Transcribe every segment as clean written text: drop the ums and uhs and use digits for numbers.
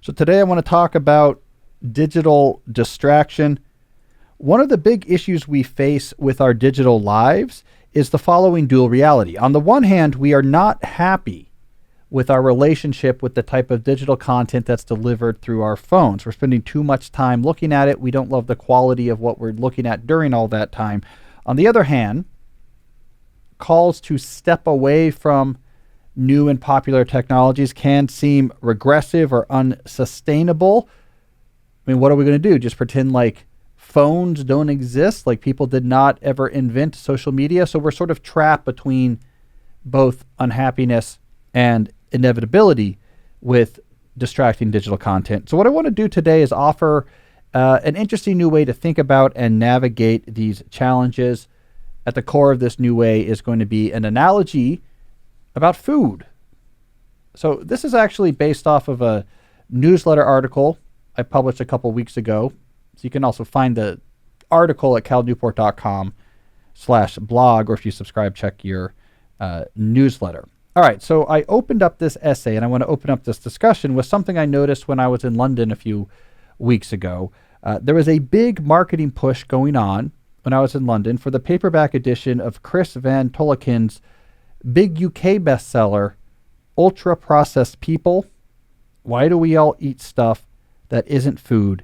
So today I want to talk about digital distraction. One of the big issues we face with our digital lives is the following dual reality. On the one hand, we are not happy with our relationship with the type of digital content that's delivered through our phones. We're spending too much time looking at it. We don't love the quality of what we're looking at during all that time. On the other hand, calls to step away from new and popular technologies can seem regressive or unsustainable. I mean, what are we going to do? Just pretend like phones don't exist, like people did not ever invent social media? So we're sort of trapped between both unhappiness and inevitability with distracting digital content. So what I want to do today is offer an interesting new way to think about and navigate these challenges. At the core of this new way is going to be an analogy about food. So this is actually based off of a newsletter article I published a couple weeks ago. So you can also find the article at calnewport.com/blog, or if you subscribe, check your newsletter. All right, so I opened up this essay, and I want to open up this discussion with something I noticed when I was in London a few weeks ago. There was a big marketing push going on when I was in London for the paperback edition of Chris Van Tolleken's big UK bestseller, Ultra Processed People. Why do we all eat stuff that isn't food,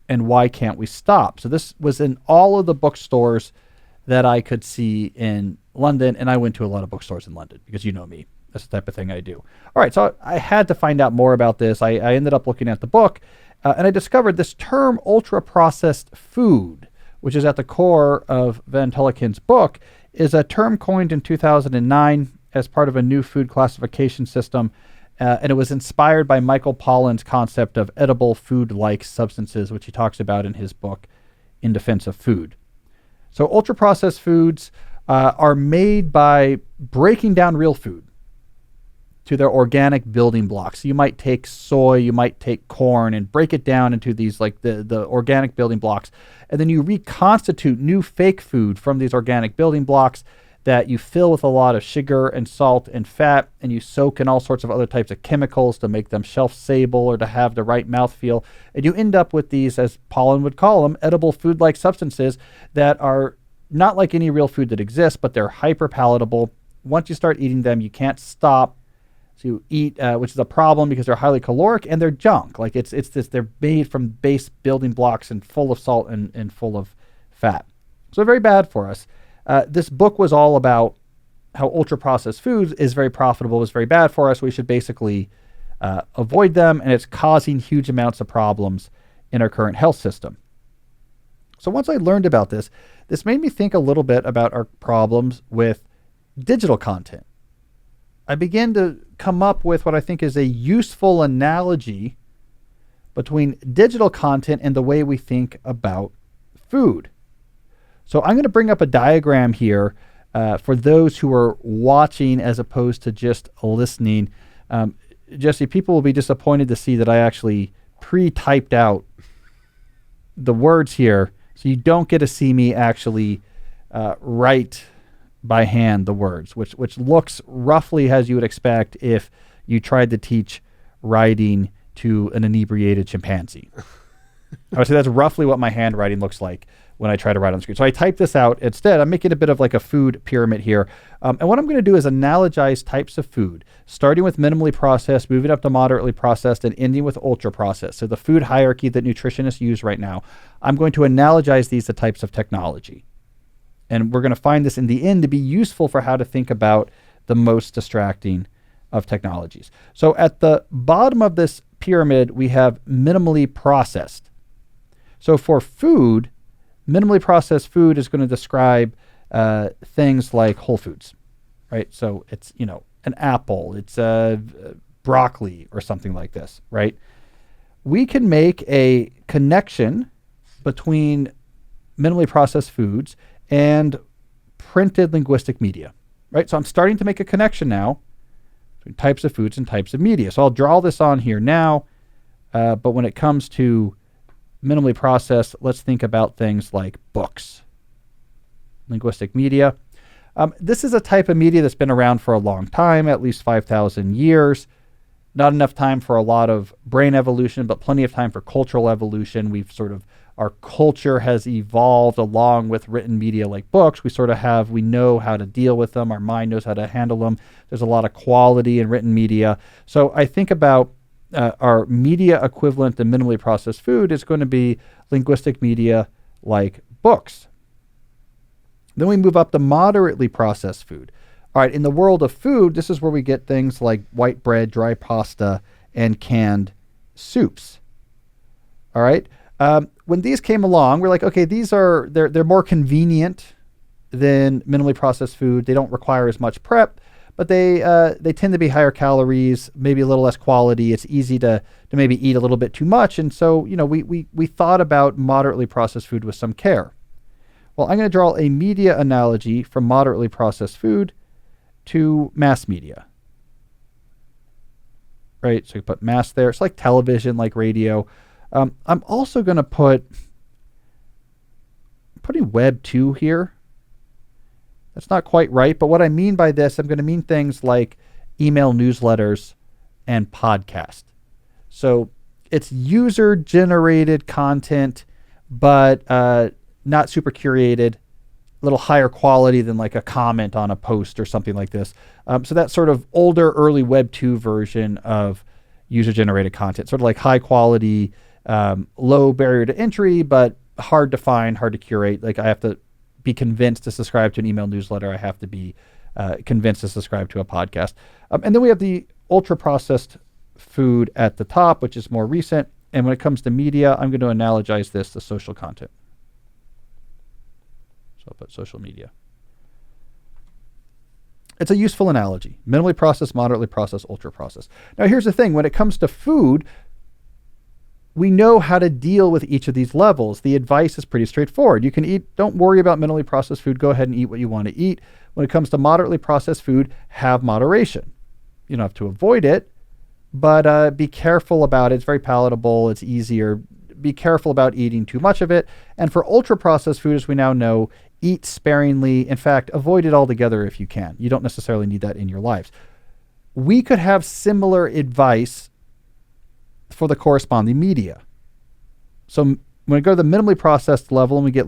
and why can't we stop? So this was in all of the bookstores that I could see in London, and I went to a lot of bookstores in London because you know me. That's the type of thing I do. All right, so I had to find out more about this. I ended up looking at the book, and I discovered this term ultra-processed food, which is at the core of Van Tolleken's book, is a term coined in 2009 as part of a new food classification system, and it was inspired by Michael Pollan's concept of edible food-like substances, which he talks about in his book, In Defense of Food. So ultra-processed foods are made by breaking down real food to their organic building blocks. So you might take soy, you might take corn, and break it down into these like the organic building blocks. And then you reconstitute new fake food from these organic building blocks that you fill with a lot of sugar and salt and fat, and you soak in all sorts of other types of chemicals to make them shelf-stable or to have the right mouthfeel. And you end up with these, as Pollan would call them, edible food-like substances that are not like any real food that exists, but they're hyper-palatable. Once you start eating them, you can't stop. So you eat, which is a problem because they're highly caloric and they're junk. Like it's this, they're made from base building blocks and full of salt and full of fat. So they're very bad for us. This book was all about how ultra-processed foods is very profitable, is very bad for us. We should basically avoid them, and it's causing huge amounts of problems in our current health system. So once I learned about this made me think a little bit about our problems with digital content. I began to come up with what I think is a useful analogy between digital content and the way we think about food. So I'm going to bring up a diagram here for those who are watching as opposed to just listening. Jesse, people will be disappointed to see that I actually pre-typed out the words here, so you don't get to see me actually write by hand the words, which looks roughly as you would expect if you tried to teach writing to an inebriated chimpanzee. I would say that's roughly what my handwriting looks like when I try to write on the screen. So I type this out. Instead, I'm making a bit of like a food pyramid here. And what I'm going to do is analogize types of food, starting with minimally processed, moving up to moderately processed, and ending with ultra processed. So the food hierarchy that nutritionists use right now, I'm going to analogize these to types of technology. And we're going to find this in the end to be useful for how to think about the most distracting of technologies. So at the bottom of this pyramid, we have minimally processed. So for food, minimally processed food is going to describe things like whole foods, right? So it's, an apple, it's broccoli or something like this, right? We can make a connection between minimally processed foods and printed linguistic media, right? So I'm starting to make a connection now between types of foods and types of media. So I'll draw this on here now, but when it comes to minimally processed, let's think about things like books, linguistic media. This is a type of media that's been around for a long time, at least 5,000 years. not enough time for a lot of brain evolution, but plenty of time for cultural evolution. Our culture has evolved along with written media like books. We know how to deal with them. Our mind knows how to handle them. There's a lot of quality in written media. So I think about our media equivalent to minimally processed food is going to be linguistic media like books. Then we move up to moderately processed food. All right, in the world of food, this is where we get things like white bread, dry pasta, and canned soups. All right. When these came along, we're like, okay, they're more convenient than minimally processed food. They don't require as much prep, but they tend to be higher calories, maybe a little less quality. It's easy to maybe eat a little bit too much. And so, we thought about moderately processed food with some care. Well, I'm going to draw a media analogy from moderately processed food to mass media. Right? So you put mass there. It's like television, like radio. I'm also going to putting Web 2 here. That's not quite right, but what I mean by this, I'm going to mean things like email newsletters and podcast. So it's user-generated content, but not super curated, a little higher quality than like a comment on a post or something like this. So that sort of older, early Web 2 version of user-generated content, sort of like high quality, low barrier to entry, but hard to find, hard to curate. Like I have to be convinced to subscribe to an email newsletter. I have to be convinced to subscribe to a podcast. And then we have the ultra processed food at the top, which is more recent. And when it comes to media, I'm going to analogize this to social content. So I'll put social media. It's a useful analogy. Minimally processed, moderately processed, ultra processed. Now here's the thing. When it comes to food, we know how to deal with each of these levels. The advice is pretty straightforward. You can eat, don't worry about minimally processed food. Go ahead and eat what you want to eat. When it comes to moderately processed food, have moderation. You don't have to avoid it, but be careful about it. It's very palatable. It's easier. Be careful about eating too much of it. And for ultra processed food, as we now know, eat sparingly. In fact, avoid it altogether if you can. You don't necessarily need that in your lives. We could have similar advice for the corresponding media. So when we go to the minimally processed level and we get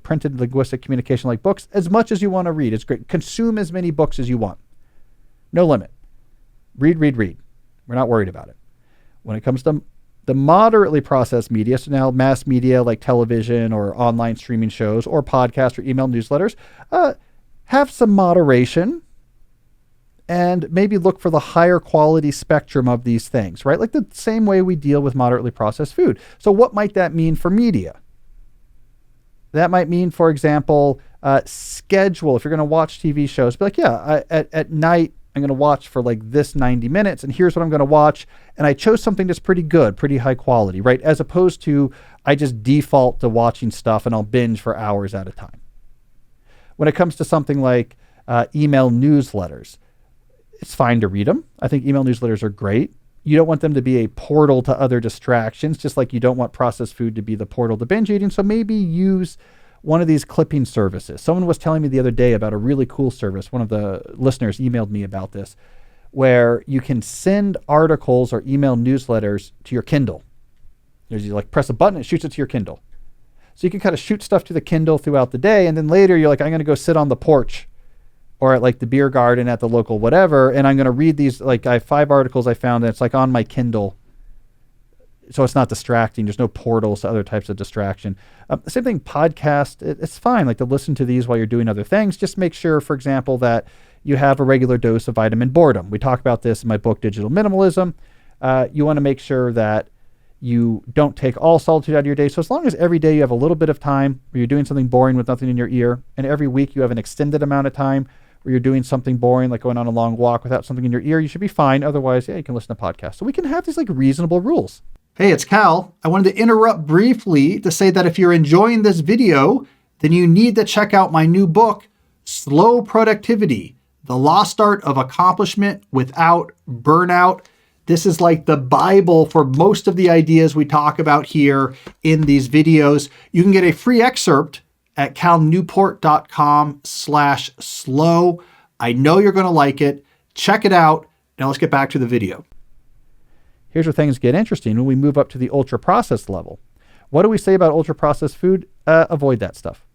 printed linguistic communication like books, as much as you want to read, it's great. Consume as many books as you want. No limit. Read. We're not worried about it. When it comes to the moderately processed media, so now mass media like television or online streaming shows or podcasts or email newsletters, have some moderation and maybe look for the higher quality spectrum of these things, right? Like the same way we deal with moderately processed food. So what might that mean for media? That might mean, for example, schedule. If you're going to watch TV shows, be like, at night, I'm going to watch for like this 90 minutes and here's what I'm going to watch. And I chose something that's pretty good, pretty high quality, right? As opposed to I just default to watching stuff and I'll binge for hours at a time. When it comes to something like email newsletters, it's fine to read them. I think email newsletters are great. You don't want them to be a portal to other distractions, just like you don't want processed food to be the portal to binge eating. So maybe use one of these clipping services. Someone was telling me the other day about a really cool service. One of the listeners emailed me about this, where you can send articles or email newsletters to your Kindle. You like press a button, it shoots it to your Kindle. So you can kind of shoot stuff to the Kindle throughout the day. And then later you're like, I'm going to go sit on the porch or at like the beer garden at the local whatever, and I'm going to read these. Like I have 5 articles I found, and it's like on my Kindle, so it's not distracting. There's no portals to other types of distraction. Same thing, podcast. It's fine, like to listen to these while you're doing other things. Just make sure, for example, that you have a regular dose of vitamin boredom. We talk about this in my book, Digital Minimalism. You want to make sure that you don't take all solitude out of your day. So as long as every day you have a little bit of time where you're doing something boring with nothing in your ear, and every week you have an extended amount of time where you're doing something boring, like going on a long walk without something in your ear, you should be fine. Otherwise, you can listen to podcasts. So we can have these like reasonable rules. Hey, it's Cal. I wanted to interrupt briefly to say that if you're enjoying this video, then you need to check out my new book, Slow Productivity, The Lost Art of Accomplishment Without Burnout. This is like the Bible for most of the ideas we talk about here in these videos. You can get a free excerpt at calnewport.com/slow. I know you're going to like it. Check it out. Now let's get back to the video. Here's where things get interesting when we move up to the ultra processed level. What do we say about ultra processed food? Avoid that stuff.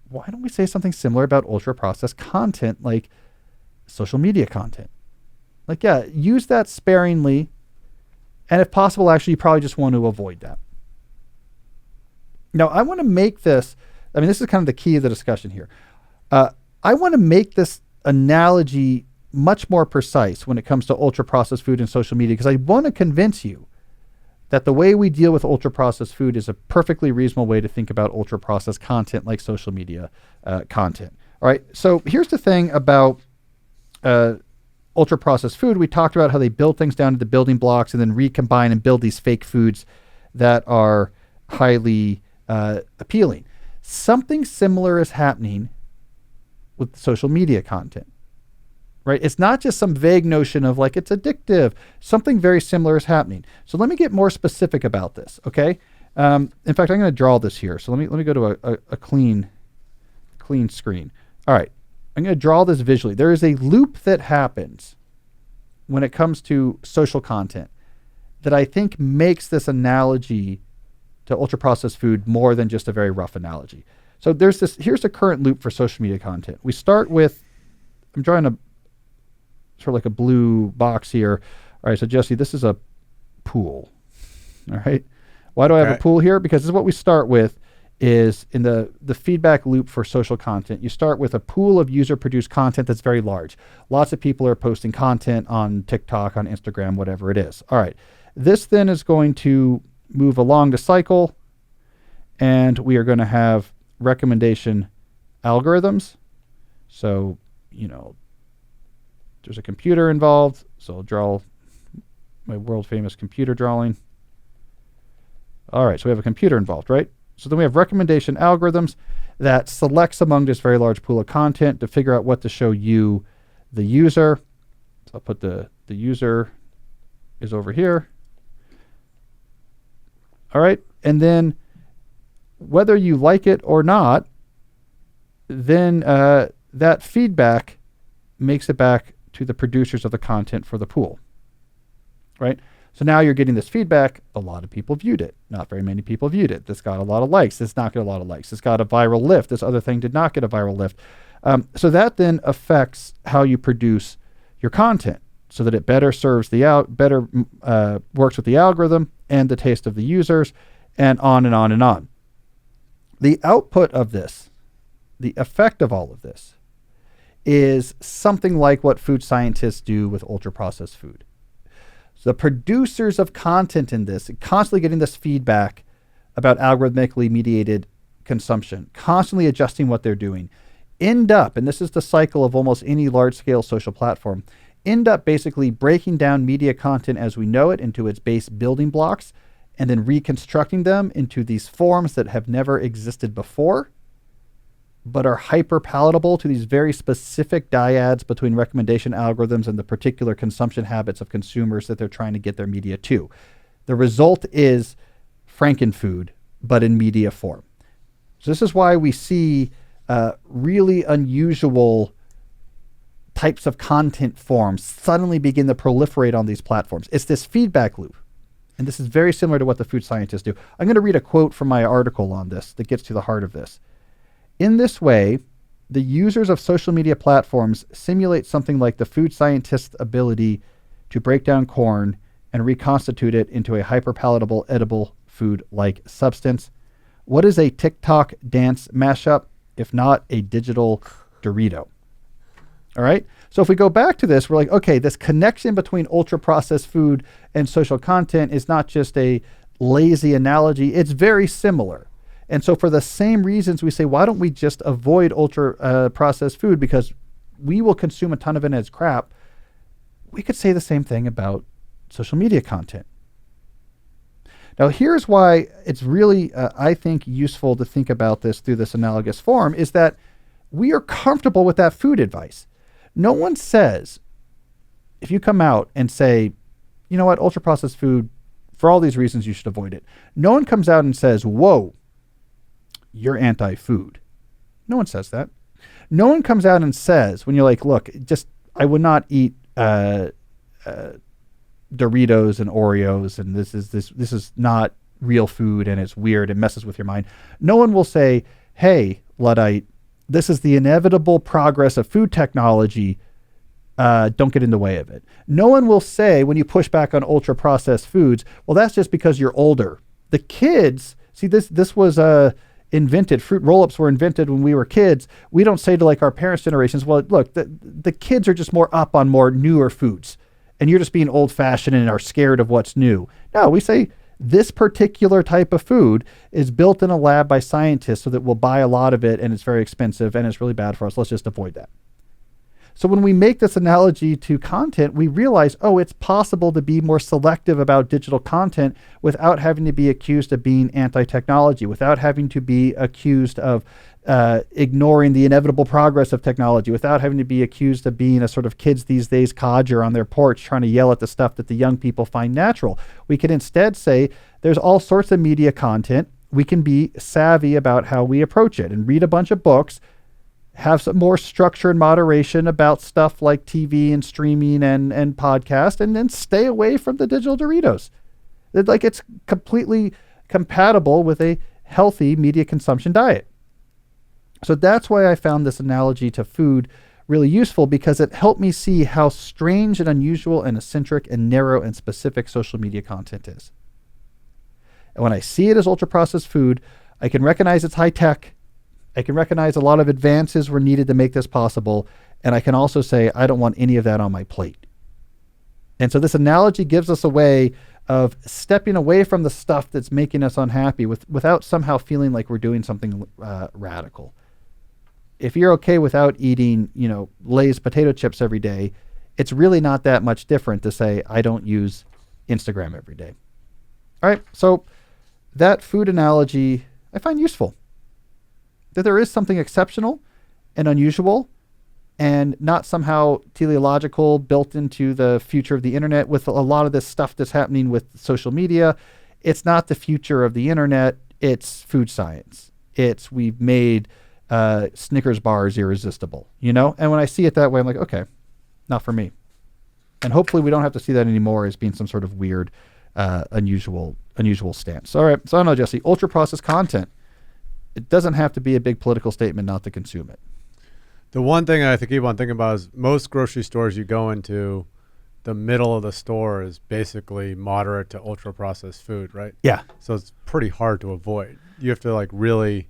Why don't we say something similar about ultra processed content like social media content? Like, yeah, use that sparingly. And if possible, actually, you probably just want to avoid that. Now, I want to make this, this is kind of the key of the discussion here. I want to make this analogy much more precise when it comes to ultra processed food and social media, because I want to convince you that the way we deal with ultra processed food is a perfectly reasonable way to think about ultra processed content like social media content. All right. So here's the thing about ultra processed food. We talked about how they build things down to the building blocks and then recombine and build these fake foods that are highly appealing. Something similar is happening with social media content. Right? It's not just some vague notion of like it's addictive. Something very similar is happening. So let me get more specific about this. Okay. In fact, I'm going to draw this here. So let me go to a clean screen. All right. I'm going to draw this visually. There is a loop that happens when it comes to social content that I think makes this analogy to ultra processed food more than just a very rough analogy. So here's the current loop for social media content. We start with, I'm drawing a sort of like a blue box here. All right, so Jesse, this is a pool. All right. Why do I have a pool here? Because this is what we start with is in the feedback loop for social content. You start with a pool of user-produced content that's very large. Lots of people are posting content on TikTok, on Instagram, whatever it is. All right. This then is going to move along the cycle, and we are going to have recommendation algorithms. So, there's a computer involved, so I'll draw my world famous computer drawing. All right, so we have a computer involved, right? So then we have recommendation algorithms that selects among this very large pool of content to figure out what to show you, the user. So I'll put the user is over here. All right, and then whether you like it or not, then that feedback makes it back to the producers of the content for the pool, right? So now you're getting this feedback. A lot of people viewed it. Not very many people viewed it. This got a lot of likes. This not get a lot of likes. This got a viral lift. This other thing did not get a viral lift. So that then affects how you produce your content so that it better serves better works with the algorithm and the taste of the users, and on and on and on. The output of this, the effect of all of this, is something like what food scientists do with ultra-processed food. So the producers of content in this, constantly getting this feedback about algorithmically mediated consumption, constantly adjusting what they're doing, end up, and this is the cycle of almost any large-scale social platform, end up basically breaking down media content as we know it into its base building blocks and then reconstructing them into these forms that have never existed before, but are hyper palatable to these very specific dyads between recommendation algorithms and the particular consumption habits of consumers that they're trying to get their media to. The result is Frankenfood, but in media form. So this is why we see really unusual types of content forms suddenly begin to proliferate on these platforms. It's this feedback loop. And this is very similar to what the food scientists do. I'm going to read a quote from my article on this that gets to the heart of this. In this way, the users of social media platforms simulate something like the food scientist's ability to break down corn and reconstitute it into a hyperpalatable, edible food-like substance. What is a TikTok dance mashup, if not a digital Dorito? All right. So if we go back to this, we're like, okay, this connection between ultra-processed food and social content is not just a lazy analogy. It's very similar. And so for the same reasons, we say, why don't we just avoid ultra-processed food because we will consume a ton of it as crap. We could say the same thing about social media content. Now, here's why it's really, I think, useful to think about this through this analogous form is that we are comfortable with that food advice. No one says, if you come out and say, you know what, ultra-processed food, for all these reasons, you should avoid it. No one comes out and says, whoa, you're anti-food. No one says that. No one comes out and says, when you're like, look, I would not eat uh, Doritos and Oreos, and this is not real food, and it's weird, it messes with your mind. No one will say, hey, Luddite, this is the inevitable progress of food technology. Don't get in the way of it. No one will say, when you push back on ultra processed foods, well, that's just because you're older. The kids, see, this was invented. Fruit roll-ups were invented when we were kids. We don't say to like our parents' generations, well, look, the kids are just more up on more newer foods, and you're just being old-fashioned and are scared of what's new. No, we say this particular type of food is built in a lab by scientists so that we'll buy a lot of it, and it's very expensive and it's really bad for us. Let's just avoid that. So when we make this analogy to content, we realize, oh, it's possible to be more selective about digital content without having to be accused of being anti-technology, without having to be accused of ignoring the inevitable progress of technology, without having to be accused of being a sort of kids these days codger on their porch trying to yell at the stuff that the young people find natural. We can instead say there's all sorts of media content. We can be savvy about how we approach it and read a bunch of books, have some more structure and moderation about stuff like TV and streaming and podcast, and then stay away from the digital Doritos. It's completely compatible with a healthy media consumption diet. So that's why I found this analogy to food really useful, because it helped me see how strange and unusual and eccentric and narrow and specific social media content is. And when I see it as ultra-processed food, I can recognize it's high tech. I can recognize a lot of advances were needed to make this possible. And I can also say, I don't want any of that on my plate. And so this analogy gives us a way of stepping away from the stuff that's making us unhappy without somehow feeling like we're doing something radical. If you're okay without eating, Lay's potato chips every day, it's really not that much different to say, I don't use Instagram every day. All right. So that food analogy I find useful. That there is something exceptional and unusual and not somehow teleological built into the future of the internet with a lot of this stuff that's happening with social media. It's not the future of the internet. It's food science. We've made Snickers bars irresistible, And when I see it that way, I'm like, okay, not for me. And hopefully we don't have to see that anymore as being some sort of weird, unusual stance. All right. So I don't know, Jesse, ultra processed content. It doesn't have to be a big political statement not to consume it. The one thing I keep on thinking about is most grocery stores you go into, the middle of the store is basically moderate to ultra processed food, right? Yeah. So it's pretty hard to avoid. You have to really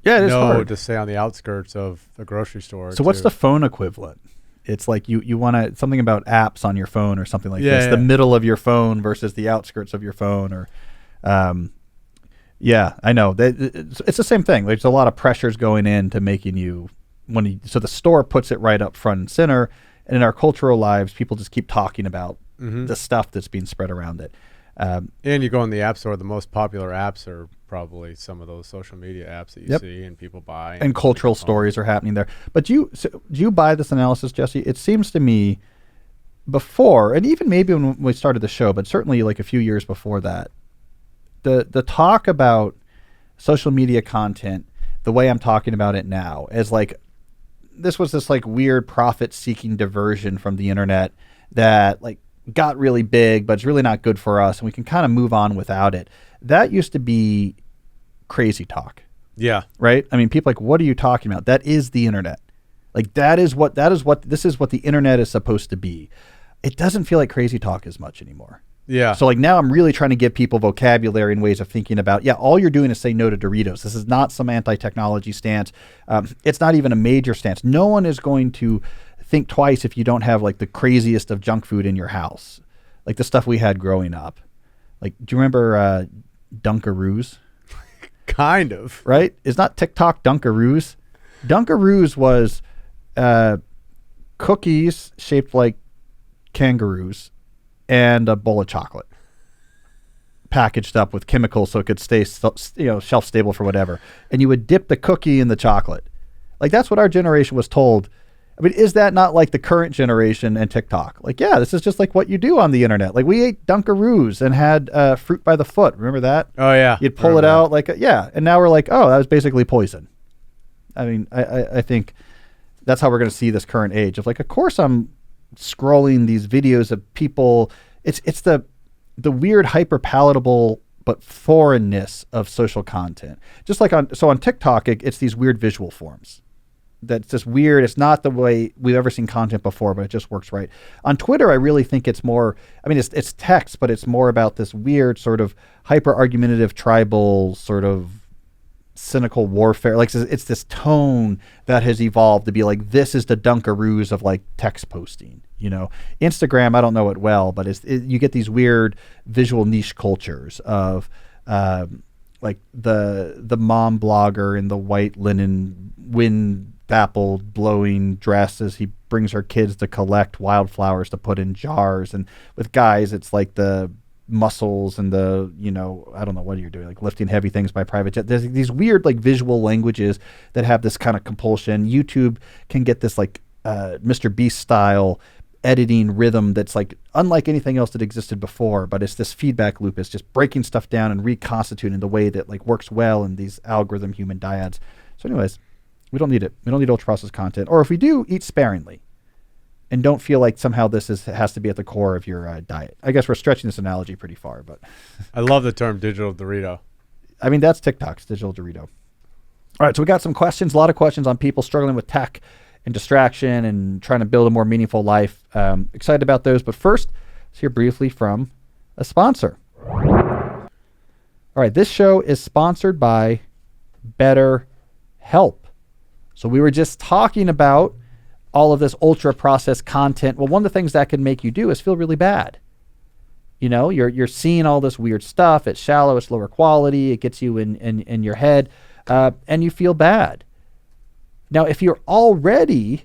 it is hard to stay on the outskirts of the grocery store. So what's the phone equivalent? It's like you want something about apps on your phone or something like this. Yeah. The middle of your phone versus the outskirts of your phone, or yeah, I know. It's the same thing. There's a lot of pressures going in to making you so the store puts it right up front and center. And in our cultural lives, people just keep talking about the stuff that's being spread around it. And you go in the app store, the most popular apps are probably some of those social media apps that you see and people buy. And cultural stories are happening there. But do you buy this analysis, Jesse? It seems to me before, and even maybe when we started the show, but certainly like a few years before that, the talk about social media content, the way I'm talking about it now, as like this was this like weird profit-seeking diversion from the internet that like got really big, but it's really not good for us, and we can kind of move on without it. That used to be crazy talk. Yeah. Right? I mean, people are like, what are you talking about? That is the internet. Like this is what the internet is supposed to be. It doesn't feel like crazy talk as much anymore. Yeah. So like now I'm really trying to give people vocabulary and ways of thinking about, all you're doing is say no to Doritos. This is not some anti-technology stance. It's not even a major stance. No one is going to think twice if you don't have like the craziest of junk food in your house. Like the stuff we had growing up. Like, do you remember Dunkaroos? Kind of. Right? It's not TikTok Dunkaroos. Dunkaroos was cookies shaped like kangaroos and a bowl of chocolate packaged up with chemicals so it could stay shelf stable for whatever. And you would dip the cookie in the chocolate. Like that's what our generation was told. I mean, is that not like the current generation and TikTok? Like, yeah, this is just like what you do on the internet. Like we ate Dunkaroos and had fruit by the foot. Remember that? Oh yeah. You'd pull it out like, and now we're like, oh, that was basically poison. I mean, I think that's how we're going to see this current age of like, of course I'm scrolling these videos of people. It's the weird hyper palatable but foreignness of social content. Just like on TikTok, it's these weird visual forms. That's just weird. It's not the way we've ever seen content before, but it just works right. On Twitter, I really think it's more, I mean, it's text, but it's more about this weird sort of hyper argumentative tribal sort of cynical warfare. Like it's this tone that has evolved to be like, this is the Dunkaroos of like text posting, you know. Instagram, I don't know it well, but you get these weird visual niche cultures of like the mom blogger in the white linen wind dappled blowing dress as he brings her kids to collect wildflowers to put in jars. And with guys, it's like the muscles and the, you know, I don't know what you're doing, like lifting heavy things by private jet. There's these weird like visual languages that have this kind of compulsion. YouTube can get this like Mr. Beast style editing rhythm that's like unlike anything else that existed before, but it's this feedback loop. It's just breaking stuff down and reconstituting the way that like works well in these algorithm human dyads. So anyways, we don't need it. We don't need ultra processed content. Or if we do, eat sparingly. And don't feel like somehow this has to be at the core of your diet. I guess we're stretching this analogy pretty far, but I love the term digital Dorito. I mean, that's TikTok's digital Dorito. All right, so we got some questions, a lot of questions on people struggling with tech and distraction and trying to build a more meaningful life. Excited about those, but first, let's hear briefly from a sponsor. All right, this show is sponsored by BetterHelp. So we were just talking about all of this ultra processed content. Well, one of the things that can make you do is feel really bad. You know, you're seeing all this weird stuff. It's shallow, it's lower quality. It gets you in your head, and you feel bad. Now, if you're already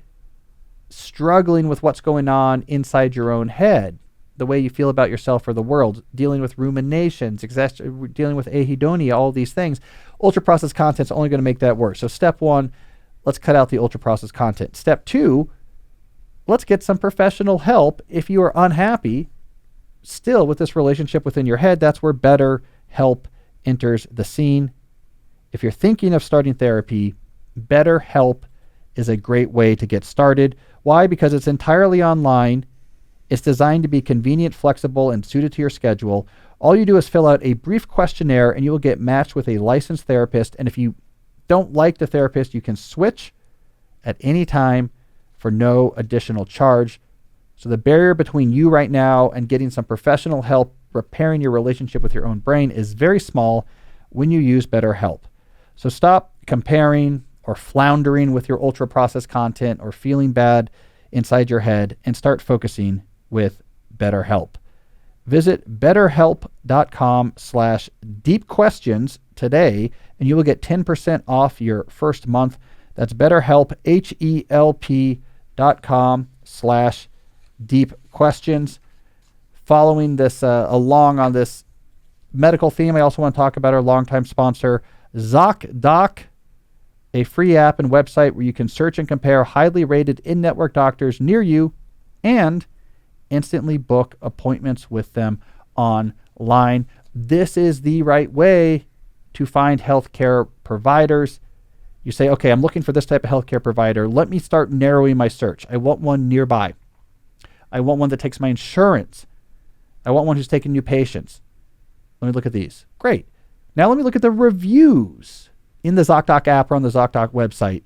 struggling with what's going on inside your own head, the way you feel about yourself or the world, dealing with ruminations, dealing with ahedonia, all these things, ultra processed content is only going to make that worse. So step one, let's cut out the ultra processed content. Step two, let's get some professional help if you are unhappy still with this relationship within your head. That's where BetterHelp enters the scene. If you're thinking of starting therapy, BetterHelp is a great way to get started. Why? Because it's entirely online. It's designed to be convenient, flexible, and suited to your schedule. All you do is fill out a brief questionnaire and you will get matched with a licensed therapist. And if you don't like the therapist, you can switch at any time for no additional charge. So the barrier between you right now and getting some professional help repairing your relationship with your own brain is very small when you use BetterHelp. So stop comparing or floundering with your ultra processed content or feeling bad inside your head and start focusing with BetterHelp. Visit betterhelp.com/deepquestions today and you will get 10% off your first month. That's BetterHelp, HELP.com/deepquestions. Following this along on this medical theme, I also want to talk about our longtime sponsor, ZocDoc, a free app and website where you can search and compare highly rated in-network doctors near you and instantly book appointments with them online. This is the right way to find healthcare providers. You say, okay, I'm looking for this type of healthcare provider. Let me start narrowing my search. I want one nearby. I want one that takes my insurance. I want one who's taking new patients. Let me look at these. Great. Now let me look at the reviews in the ZocDoc app or on the ZocDoc website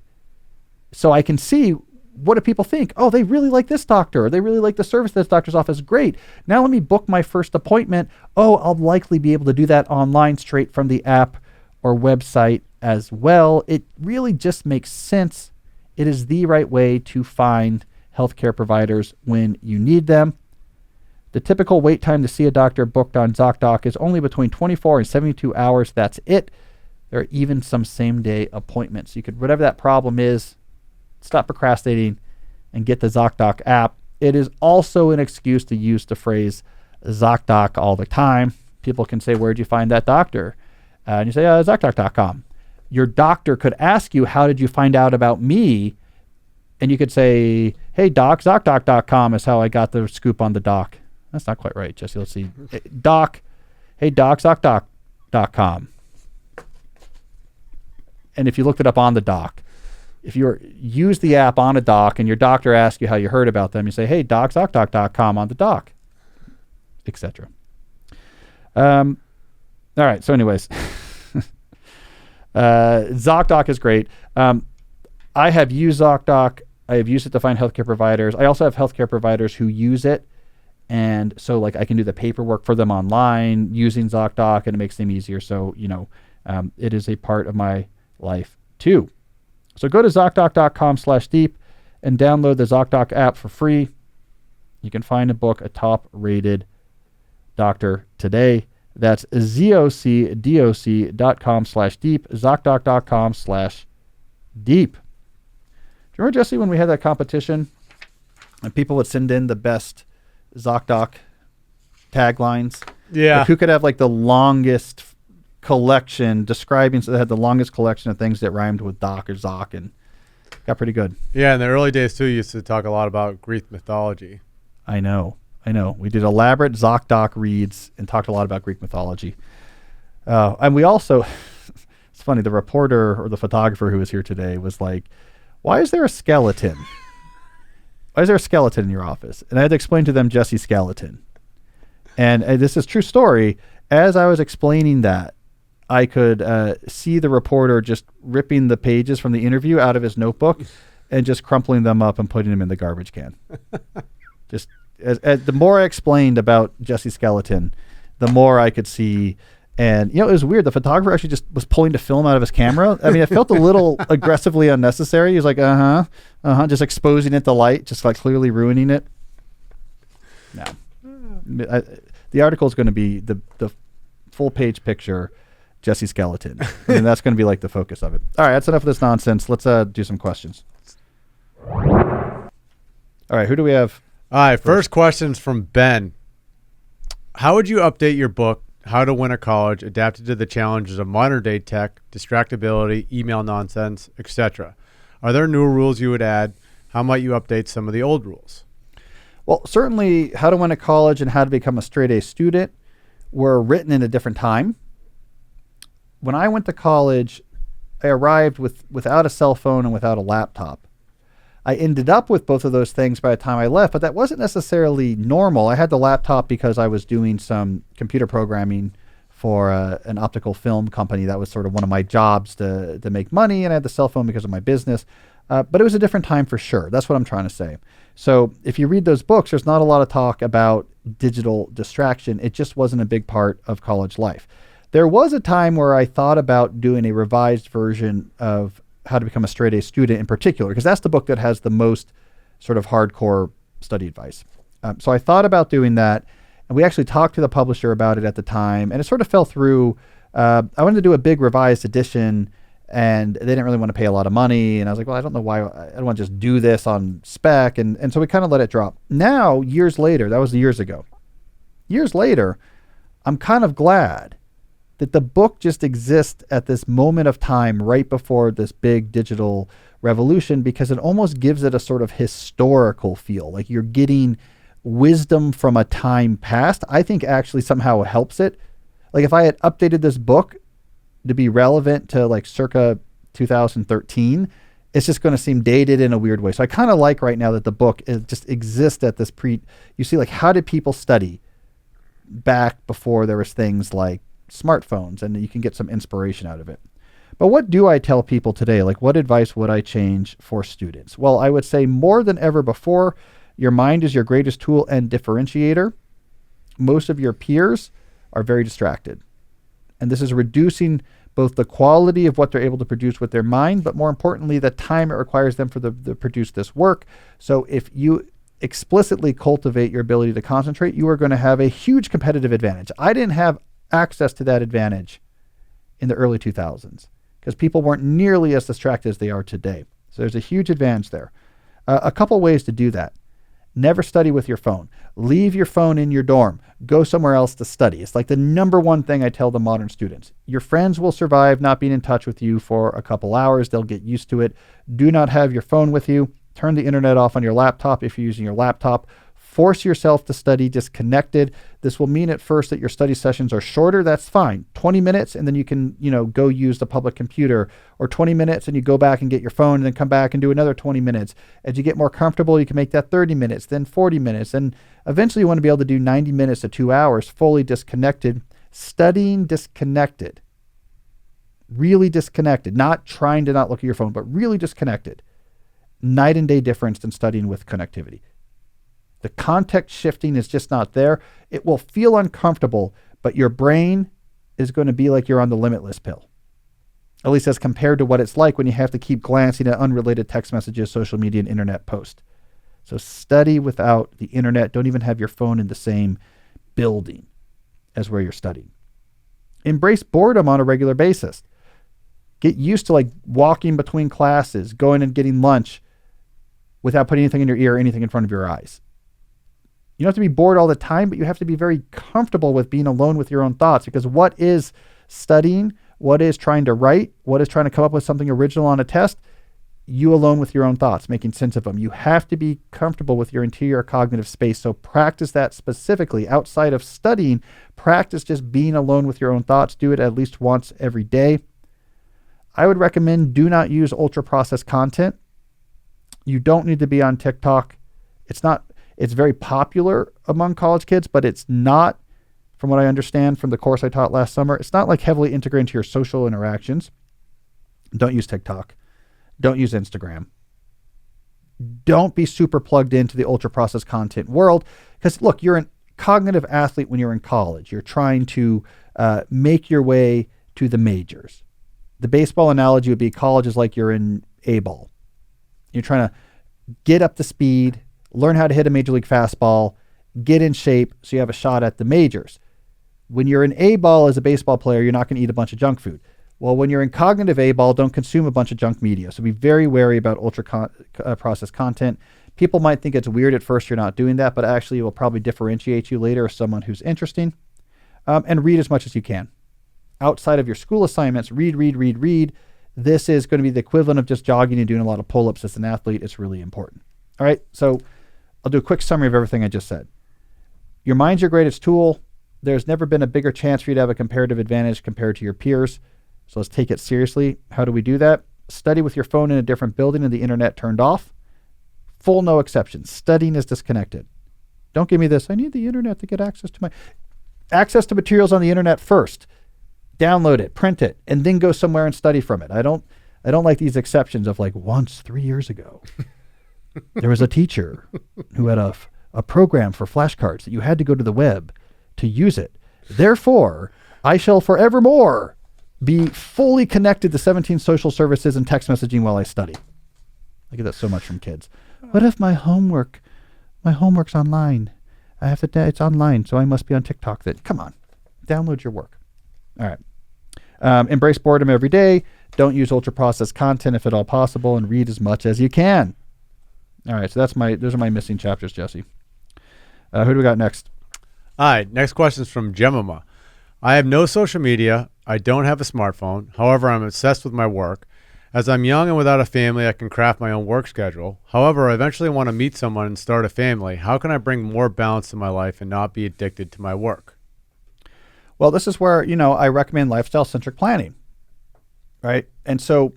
so I can see, what do people think? Oh, they really like this doctor, or they really like the service this doctor's office. Great. Now let me book my first appointment. Oh, I'll likely be able to do that online straight from the app or website as well. It really just makes sense. It is the right way to find healthcare providers when you need them. The typical wait time to see a doctor booked on ZocDoc is only between 24 and 72 hours. That's it. There are even some same-day appointments. You could, whatever that problem is, stop procrastinating and get the ZocDoc app. It is also an excuse to use the phrase ZocDoc all the time. People can say, where'd you find that doctor? And you say, ZocDoc.com. Your doctor could ask you, how did you find out about me? And you could say, hey, doc, ZocDoc.com is how I got the scoop on the doc. That's not quite right, Jesse. Let's see. Doc, hey, doc, ZocDoc.com. And if you looked it up on the doc, if you use the app on a dock and your doctor asks you how you heard about them, you say, hey, doc, ZocDoc.com on the dock, etc. All right. So anyways, ZocDoc is great. I have used ZocDoc. I have used it to find healthcare providers. I also have healthcare providers who use it. And so like I can do the paperwork for them online using ZocDoc, and it makes them easier. So, it is a part of my life too. So go to ZocDoc.com/deep and download the ZocDoc app for free. You can find a book, a top-rated doctor today. That's ZocDoc.com/deep, ZocDoc.com/deep. Do you remember, Jesse, when we had that competition and people would send in the best ZocDoc taglines? Yeah. Like who could have like the longest collection describing, so they had the longest collection of things that rhymed with doc or zoc, and got pretty good. Yeah, in the early days too, you used to talk a lot about Greek mythology. I know. We did elaborate ZocDoc reads and talked a lot about Greek mythology. And we also, it's funny, the reporter or the photographer who was here today was like, why is there a skeleton? Why is there a skeleton in your office? And I had to explain to them Jesse's skeleton. And this is true story. As I was explaining that, I could see the reporter just ripping the pages from the interview out of his notebook and just crumpling them up and putting them in the garbage can. Just as the more I explained about Jesse's skeleton, the more I could see. And, it was weird. The photographer actually just was pulling the film out of his camera. I mean, it felt a little aggressively unnecessary. He was like, just exposing it to light, just like clearly ruining it. No. The article is going to be the full page picture, Jesse skeleton. And that's going to be like the focus of it. All right, that's enough of this nonsense. Let's do some questions. All right, who do we have? All right, first question's from Ben. How would you update your book, How to Win at College, adapted to the challenges of modern day tech, distractibility, email nonsense, etc.? Are there new rules you would add? How might you update some of the old rules? Well, certainly How to Win at College and How to Become a Straight A Student were written in a different time. When I went to college, I arrived without a cell phone and without a laptop. I ended up with both of those things by the time I left, but that wasn't necessarily normal. I had the laptop because I was doing some computer programming for an optical film company. That was sort of one of my jobs to make money, and I had the cell phone because of my business. But it was a different time for sure. That's what I'm trying to say. So if you read those books, there's not a lot of talk about digital distraction. It just wasn't a big part of college life. There was a time where I thought about doing a revised version of How to Become a Straight A Student in particular, because that's the book that has the most sort of hardcore study advice. So I thought about doing that, and we actually talked to the publisher about it at the time, and it sort of fell through. I wanted to do a big revised edition, and they didn't really want to pay a lot of money. And I was like, well, I don't know why. I don't want to just do this on spec. And so we kind of let it drop. Now, years later, that was years ago. Years later, I'm kind of glad that the book just exists at this moment of time right before this big digital revolution, because it almost gives it a sort of historical feel. Like you're getting wisdom from a time past. I think actually somehow helps it. Like if I had updated this book to be relevant to like circa 2013, it's just going to seem dated in a weird way. So I kind of like right now that the book just exists at this you see like, how did people study back before there was things like smartphones, and you can get some inspiration out of it. But what do I tell people today? Like what advice would I change for students? Well, I would say more than ever before, your mind is your greatest tool and differentiator. Most of your peers are very distracted. And this is reducing both the quality of what they're able to produce with their mind, but more importantly, the time it requires them to produce this work. So if you explicitly cultivate your ability to concentrate, you are going to have a huge competitive advantage. I didn't have access to that advantage in the early 2000s because people weren't nearly as distracted as they are today. So there's a huge advantage there. A couple ways to do that. Never study with your phone. Leave your phone in your dorm. Go somewhere else to study. It's like the number one thing I tell the modern students. Your friends will survive not being in touch with you for a couple hours. They'll get used to it. Do not have your phone with you. Turn the internet off on your laptop if you're using your laptop. Force yourself to study disconnected. This will mean at first that your study sessions are shorter. That's fine. 20 minutes and then you can, go use the public computer, or 20 minutes and you go back and get your phone and then come back and do another 20 minutes. As you get more comfortable, you can make that 30 minutes, then 40 minutes. And eventually you want to be able to do 90 minutes to 2 hours fully disconnected, studying disconnected, really disconnected, not trying to not look at your phone, but really disconnected. Night and day difference than studying with connectivity. The context shifting is just not there. It will feel uncomfortable, but your brain is going to be like you're on the limitless pill. At least as compared to what it's like when you have to keep glancing at unrelated text messages, social media, and internet posts. So study without the internet. Don't even have your phone in the same building as where you're studying. Embrace boredom on a regular basis. Get used to walking between classes, going and getting lunch without putting anything in your ear or anything in front of your eyes. You don't have to be bored all the time, but you have to be very comfortable with being alone with your own thoughts, because what is studying, what is trying to write, what is trying to come up with something original on a test? You alone with your own thoughts, making sense of them. You have to be comfortable with your interior cognitive space. So practice that specifically. Outside of studying, practice just being alone with your own thoughts. Do it at least once every day. I would recommend do not use ultra-processed content. You don't need to be on TikTok. It's very popular among college kids, but it's not, from what I understand from the course I taught last summer, it's not heavily integrated into your social interactions. Don't use TikTok. Don't use Instagram. Don't be super plugged into the ultra-processed content world, because look, you're a cognitive athlete when you're in college. You're trying to make your way to the majors. The baseball analogy would be college is like you're in A-ball. You're trying to get up to speed, learn how to hit a major league fastball, get in shape so you have a shot at the majors. When you're in A-ball as a baseball player, you're not going to eat a bunch of junk food. Well, when you're in cognitive A-ball, don't consume a bunch of junk media. So be very wary about ultra-processed content. People might think it's weird at first you're not doing that, but actually it will probably differentiate you later as someone who's interesting. And read as much as you can. Outside of your school assignments, read. This is going to be the equivalent of just jogging and doing a lot of pull-ups as an athlete. It's really important. All right, so I'll do a quick summary of everything I just said. Your mind's your greatest tool. There's never been a bigger chance for you to have a comparative advantage compared to your peers. So let's take it seriously. How do we do that? Study with your phone in a different building and the internet turned off. Full no exceptions. Studying is disconnected. Don't give me this. I need the internet to get access to materials on the internet first. Download it, print it, and then go somewhere and study from it. I don't like these exceptions of once 3 years ago, there was a teacher who had a program for flashcards that you had to go to the web to use it. Therefore, I shall forevermore be fully connected to 17 social services and text messaging while I study. I get that so much from kids. What if my homework's online? It's online, so I must be on TikTok then. Come on, download your work. All right. Embrace boredom every day. Don't use ultra-processed content if at all possible, and read as much as you can. All right, so those are my missing chapters, Jesse. Who do we got next? All right, next question is from Jemima. I have no social media. I don't have a smartphone. However, I'm obsessed with my work. As I'm young and without a family, I can craft my own work schedule. However, I eventually want to meet someone and start a family. How can I bring more balance to my life and not be addicted to my work? Well, this is where, I recommend lifestyle-centric planning, right? And so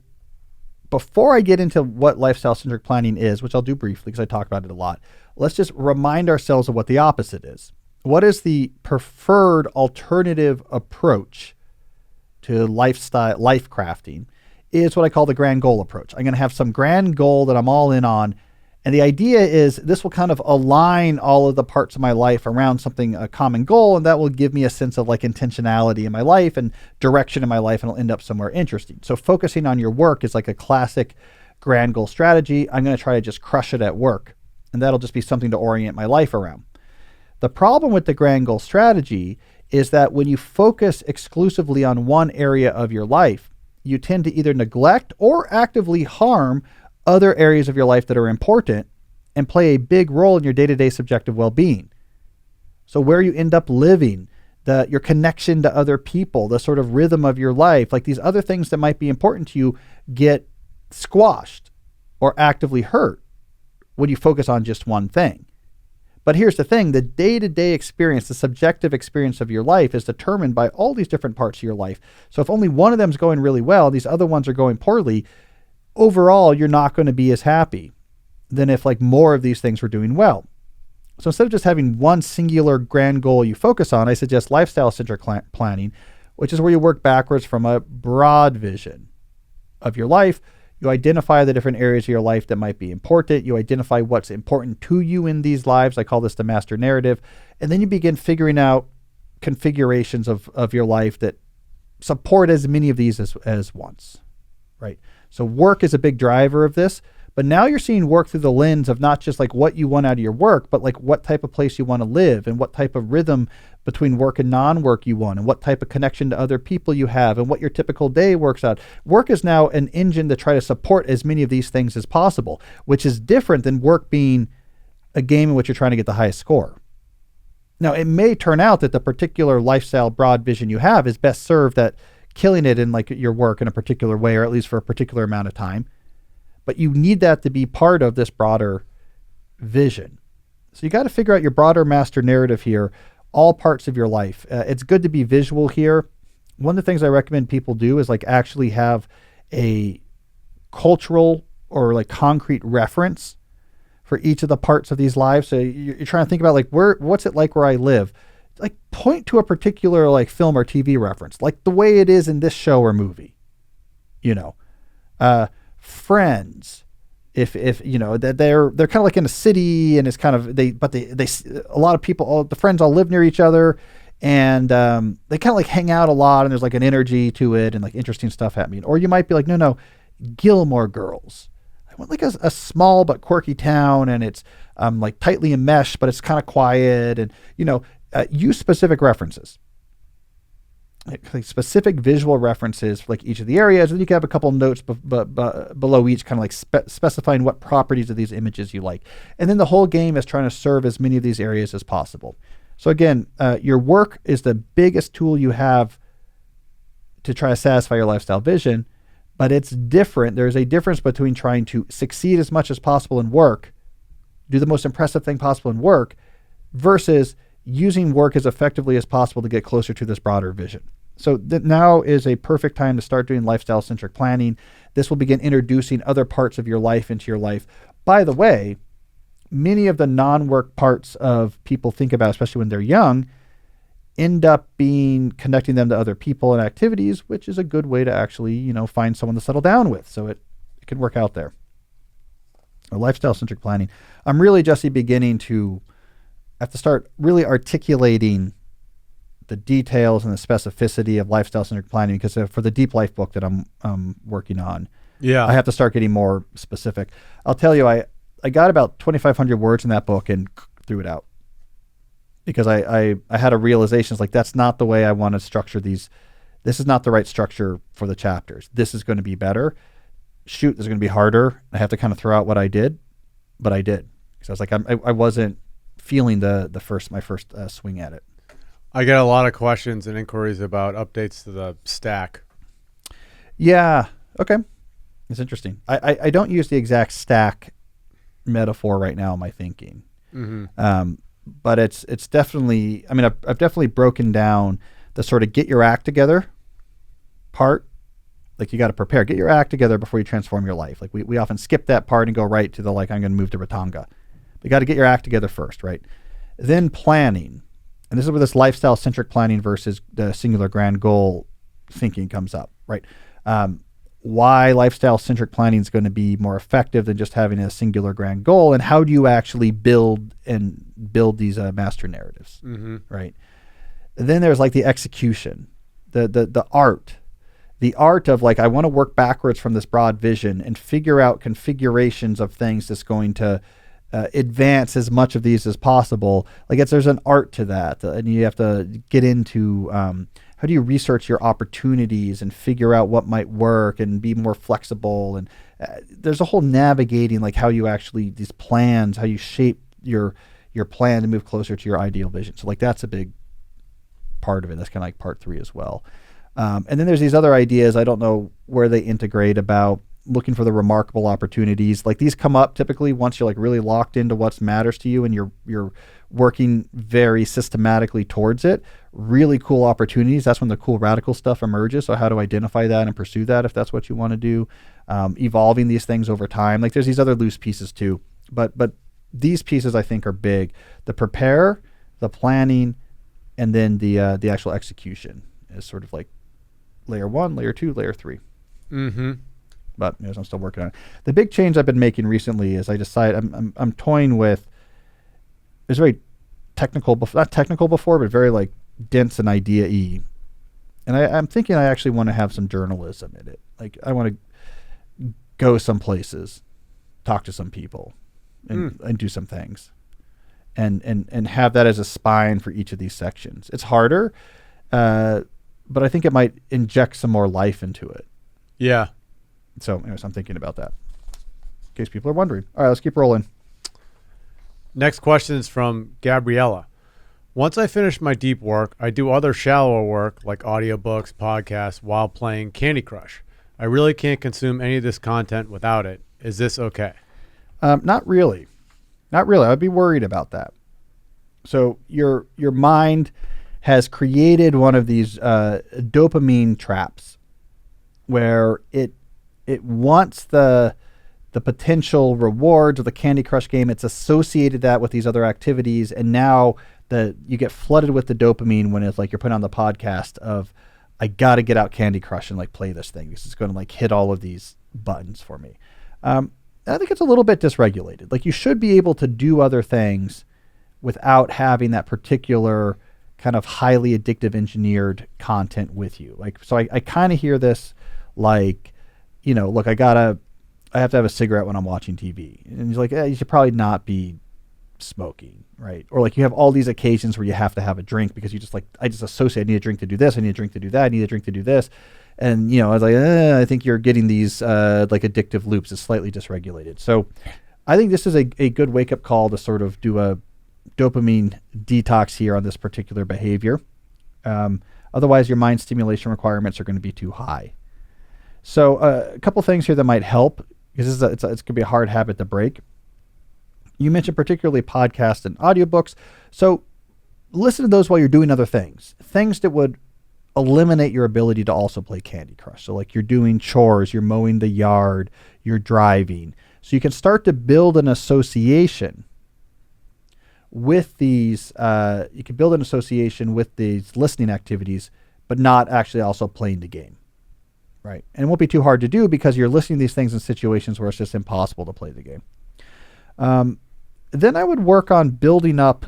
before I get into what lifestyle-centric planning is, which I'll do briefly because I talk about it a lot, let's just remind ourselves of what the opposite is. What is the preferred alternative approach to life crafting is what I call the grand goal approach. I'm going to have some grand goal that I'm all in on. And the idea is this will kind of align all of the parts of my life around a common goal. And that will give me a sense of intentionality in my life and direction in my life. And it'll end up somewhere interesting. So focusing on your work is like a classic grand goal strategy. I'm going to try to just crush it at work. And that'll just be something to orient my life around. The problem with the grand goal strategy is that when you focus exclusively on one area of your life, you tend to either neglect or actively harm other areas of your life that are important and play a big role in your day-to-day subjective well-being. So where you end up living, your connection to other people, the sort of rhythm of your life, these other things that might be important to you get squashed or actively hurt when you focus on just one thing. But here's the thing, the day-to-day experience, the subjective experience of your life is determined by all these different parts of your life. So if only one of them is going really well, these other ones are going poorly, overall, you're not going to be as happy than if like more of these things were doing well. So instead of just having one singular grand goal you focus on, I suggest lifestyle-centric planning, which is where you work backwards from a broad vision of your life. You identify the different areas of your life that might be important. You identify what's important to you in these lives. I call this the master narrative. And then you begin figuring out configurations of your life that support as many of these as once, right? So work is a big driver of this. But now you're seeing work through the lens of not just like what you want out of your work, but like what type of place you want to live and what type of rhythm between work and non-work you want and what type of connection to other people you have and what your typical day works out. Work is now an engine to try to support as many of these things as possible, which is different than work being a game in which you're trying to get the highest score. Now, it may turn out that the particular lifestyle broad vision you have is best served at killing it in like your work in a particular way, or at least for a particular amount of time. But you need that to be part of this broader vision. So you got to figure out your broader master narrative here, all parts of your life. It's good to be visual here. One of the things I recommend people do is like actually have a cultural or like concrete reference for each of the parts of these lives. So you're trying to think about like what's it like where I live? Like point to a particular like film or TV reference, like the way it is in this show or movie, Friends, if you know that they're kind of like in a city and it's kind of they a lot of people, all the friends all live near each other, and they kind of like hang out a lot and there's like an energy to it and like interesting stuff happening. Or you might be like, no, Gilmore Girls. I want like a small but quirky town and it's like tightly enmeshed, but it's kind of quiet, and use specific references. Like specific visual references for like each of the areas, and you can have a couple notes below each, kind of like specifying what properties of these images you like. And then the whole game is trying to serve as many of these areas as possible. So again, your work is the biggest tool you have to try to satisfy your lifestyle vision, but it's different. There's a difference between trying to succeed as much as possible in work, do the most impressive thing possible in work, versus using work as effectively as possible to get closer to this broader vision. So now is a perfect time to start doing lifestyle-centric planning. This will begin introducing other parts of your life into your life. By the way, many of the non-work parts of people think about, especially when they're young, end up being connecting them to other people and activities, which is a good way to actually, find someone to settle down with. So it can work out there. Lifestyle-centric planning. I'm really just beginning to have to start really articulating the details and the specificity of lifestyle-centric planning, because for the Deep Life book that I'm working on, I have to start getting more specific. I'll tell you, I got about 2,500 words in that book and threw it out because I had a realization. It's like, that's not the way I want to structure these. This is not the right structure for the chapters. This is going to be better. Shoot, this is going to be harder. I have to kind of throw out what I did, but I did. So I was like, I wasn't feeling my first swing at it. I get a lot of questions and inquiries about updates to the stack. Yeah. Okay. It's interesting. I don't use the exact stack metaphor right now in my thinking. Mm-hmm. But it's definitely, I've definitely broken down the sort of get your act together part. Like, you got to prepare, get your act together before you transform your life. Like we often skip that part and go right to the, like, I'm going to move to Ratanga. You got to get your act together first, right? Then planning. And this is where this lifestyle-centric planning versus the singular grand goal thinking comes up, right? Why lifestyle-centric planning is going to be more effective than just having a singular grand goal, and how do you actually build these master narratives, right? And then there's like the execution, the art of like, I want to work backwards from this broad vision and figure out configurations of things that's going to advance as much of these as possible. Like, there's an art to that, and you have to get into how do you research your opportunities and figure out what might work and be more flexible. And there's a whole navigating, like how you actually, these plans, how you shape your plan to move closer to your ideal vision. So like, that's a big part of it. That's kind of like part 3 as well. And then there's these other ideas, I don't know where they integrate, about looking for the remarkable opportunities. Like these come up typically once you're like really locked into what matters to you and you're working very systematically towards it. Really cool opportunities. That's when the cool radical stuff emerges. So how to identify that and pursue that if that's what you want to do. Evolving these things over time. Like there's these other loose pieces too, but these pieces I think are big. The prepare, the planning, and then the actual execution is sort of like layer 1, layer 2, layer 3. Mm-hmm. But I'm still working on it. The big change I've been making recently is I decided I'm toying with. It's very technical, not technical before, but very like dense and idea-y. And I'm thinking I actually want to have some journalism in it. Like I want to go some places, talk to some people, and do some things, and have that as a spine for each of these sections. It's harder, but I think it might inject some more life into it. Yeah. So anyways, I'm thinking about that. In case people are wondering. All right, let's keep rolling. Next question is from Gabriella. Once I finish my deep work, I do other shallower work like audiobooks, podcasts while playing Candy Crush. I really can't consume any of this content without it. Is this okay? Not really. Not really. I'd be worried about that. So your mind has created one of these dopamine traps where it wants the potential rewards of the Candy Crush game. It's associated that with these other activities, and now you get flooded with the dopamine when it's like you're putting on the podcast of I got to get out Candy Crush and like play this thing because it's going to like hit all of these buttons for me. I think it's a little bit dysregulated. Like you should be able to do other things without having that particular kind of highly addictive engineered content with you. Like, so I kind of hear this like, look, I have to have a cigarette when I'm watching TV. And he's like, you should probably not be smoking, right? Or like you have all these occasions where you have to have a drink because you just like, I just associate, I need a drink to do this, I need a drink to do that, I need a drink to do this. And, I was like, I think you're getting these like addictive loops. It's slightly dysregulated. So I think this is a good wake-up call to sort of do a dopamine detox here on this particular behavior. Otherwise, your mind stimulation requirements are going to be too high. So a couple things here that might help, because it's going to be a hard habit to break. You mentioned particularly podcasts and audiobooks. So listen to those while you're doing other things. Things that would eliminate your ability to also play Candy Crush. So like you're doing chores, you're mowing the yard, you're driving. So you can start to build an association with these, listening activities, but not actually also playing the game. Right. And it won't be too hard to do because you're listening to these things in situations where it's just impossible to play the game. Then I would work on building up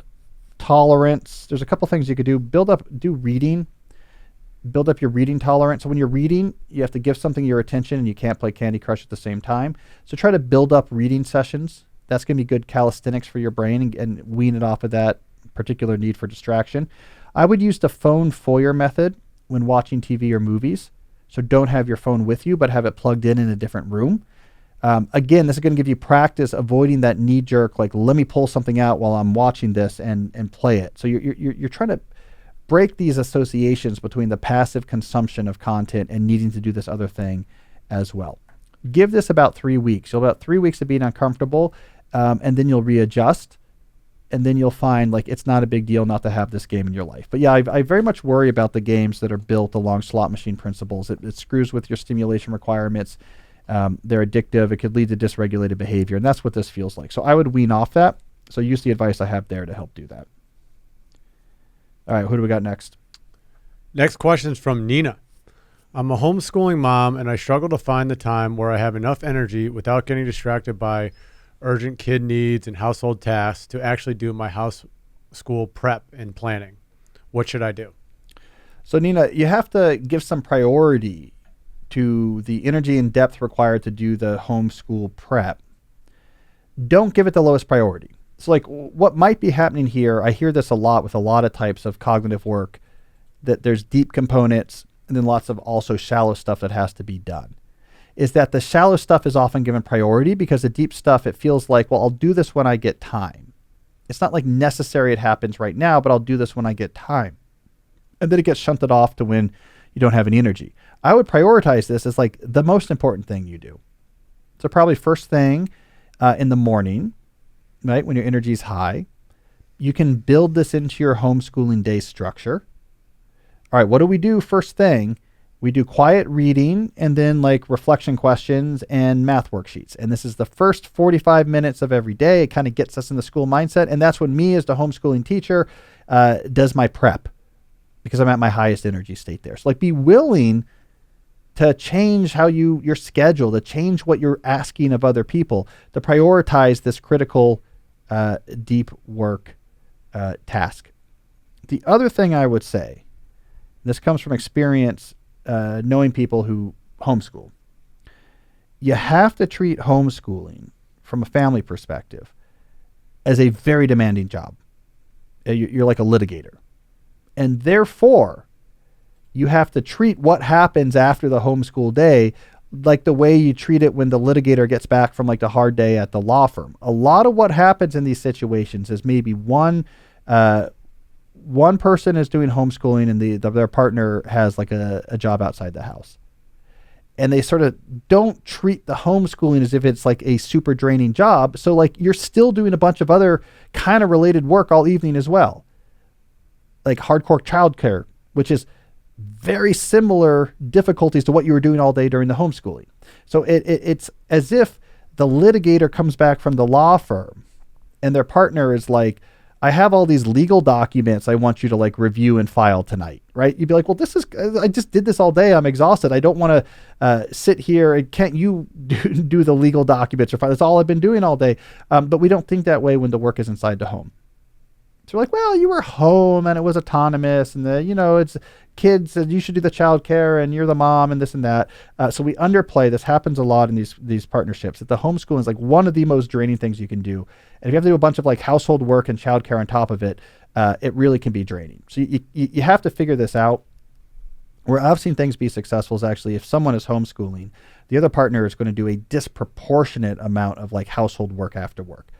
tolerance. There's a couple things you could do. Do reading. Build up your reading tolerance. So when you're reading, you have to give something your attention and you can't play Candy Crush at the same time. So try to build up reading sessions. That's going to be good calisthenics for your brain and wean it off of that particular need for distraction. I would use the phone foyer method when watching TV or movies. So don't have your phone with you, but have it plugged in a different room. Again, this is going to give you practice avoiding that knee jerk, like let me pull something out while I'm watching this and play it. So you're trying to break these associations between the passive consumption of content and needing to do this other thing as well. Give this about 3 weeks. You'll about 3 weeks of being uncomfortable, and then you'll readjust, and then you'll find like it's not a big deal not to have this game in your life. But yeah, I very much worry about the games that are built along slot machine principles. It screws with your stimulation requirements. They're addictive. It could lead to dysregulated behavior, and that's what this feels like. So I would wean off that. So use the advice I have there to help do that. All right, who do we got next? Next question is from Nina. I'm a homeschooling mom, and I struggle to find the time where I have enough energy without getting distracted by urgent kid needs and household tasks to actually do my house school prep and planning. What should I do? So Nina, you have to give some priority to the energy and depth required to do the homeschool prep. Don't give it the lowest priority. So like what might be happening here, I hear this a lot with a lot of types of cognitive work, that there's deep components and then lots of also shallow stuff that has to be done. Is that the shallow stuff is often given priority because the deep stuff, it feels like, well, I'll do this when I get time. It's not like necessary it happens right now, but I'll do this when I get time. And then it gets shunted off to when you don't have any energy. I would prioritize this as like the most important thing you do. So probably first thing in the morning, right, when your energy is high. You can build this into your homeschooling day structure. All right, what do we do first thing? We do quiet reading and then like reflection questions and math worksheets. And this is the first 45 minutes of every day. It kind of gets us in the school mindset. And that's when me as the homeschooling teacher does my prep because I'm at my highest energy state there. So like be willing to change how your schedule, to change what you're asking of other people, to prioritize this critical deep work task. The other thing I would say, this comes from experience knowing people who homeschool. You have to treat homeschooling from a family perspective as a very demanding job. You're like a litigator. And therefore, you have to treat what happens after the homeschool day like the way you treat it when the litigator gets back from like the hard day at the law firm. A lot of what happens in these situations is maybe one person is doing homeschooling and their partner has like a job outside the house. And they sort of don't treat the homeschooling as if it's like a super draining job. So like you're still doing a bunch of other kind of related work all evening as well. Like hardcore childcare, which is very similar difficulties to what you were doing all day during the homeschooling. So it's as if the litigator comes back from the law firm and their partner is like, I have all these legal documents I want you to like review and file tonight, right? You'd be like, well, I just did this all day. I'm exhausted. I don't want to sit here. And can't you do the legal documents or file? That's all I've been doing all day. But we don't think that way when the work is inside the home. So we're like, well, you were home and it was autonomous and it's kids and you should do the child care and you're the mom and this and that. So we underplay. This happens a lot in these partnerships, that the homeschooling is like one of the most draining things you can do. And if you have to do a bunch of like household work and child care on top of it, it really can be draining. So you have to figure this out. Where I've seen things be successful is actually if someone is homeschooling, the other partner is going to do a disproportionate amount of like household work after work,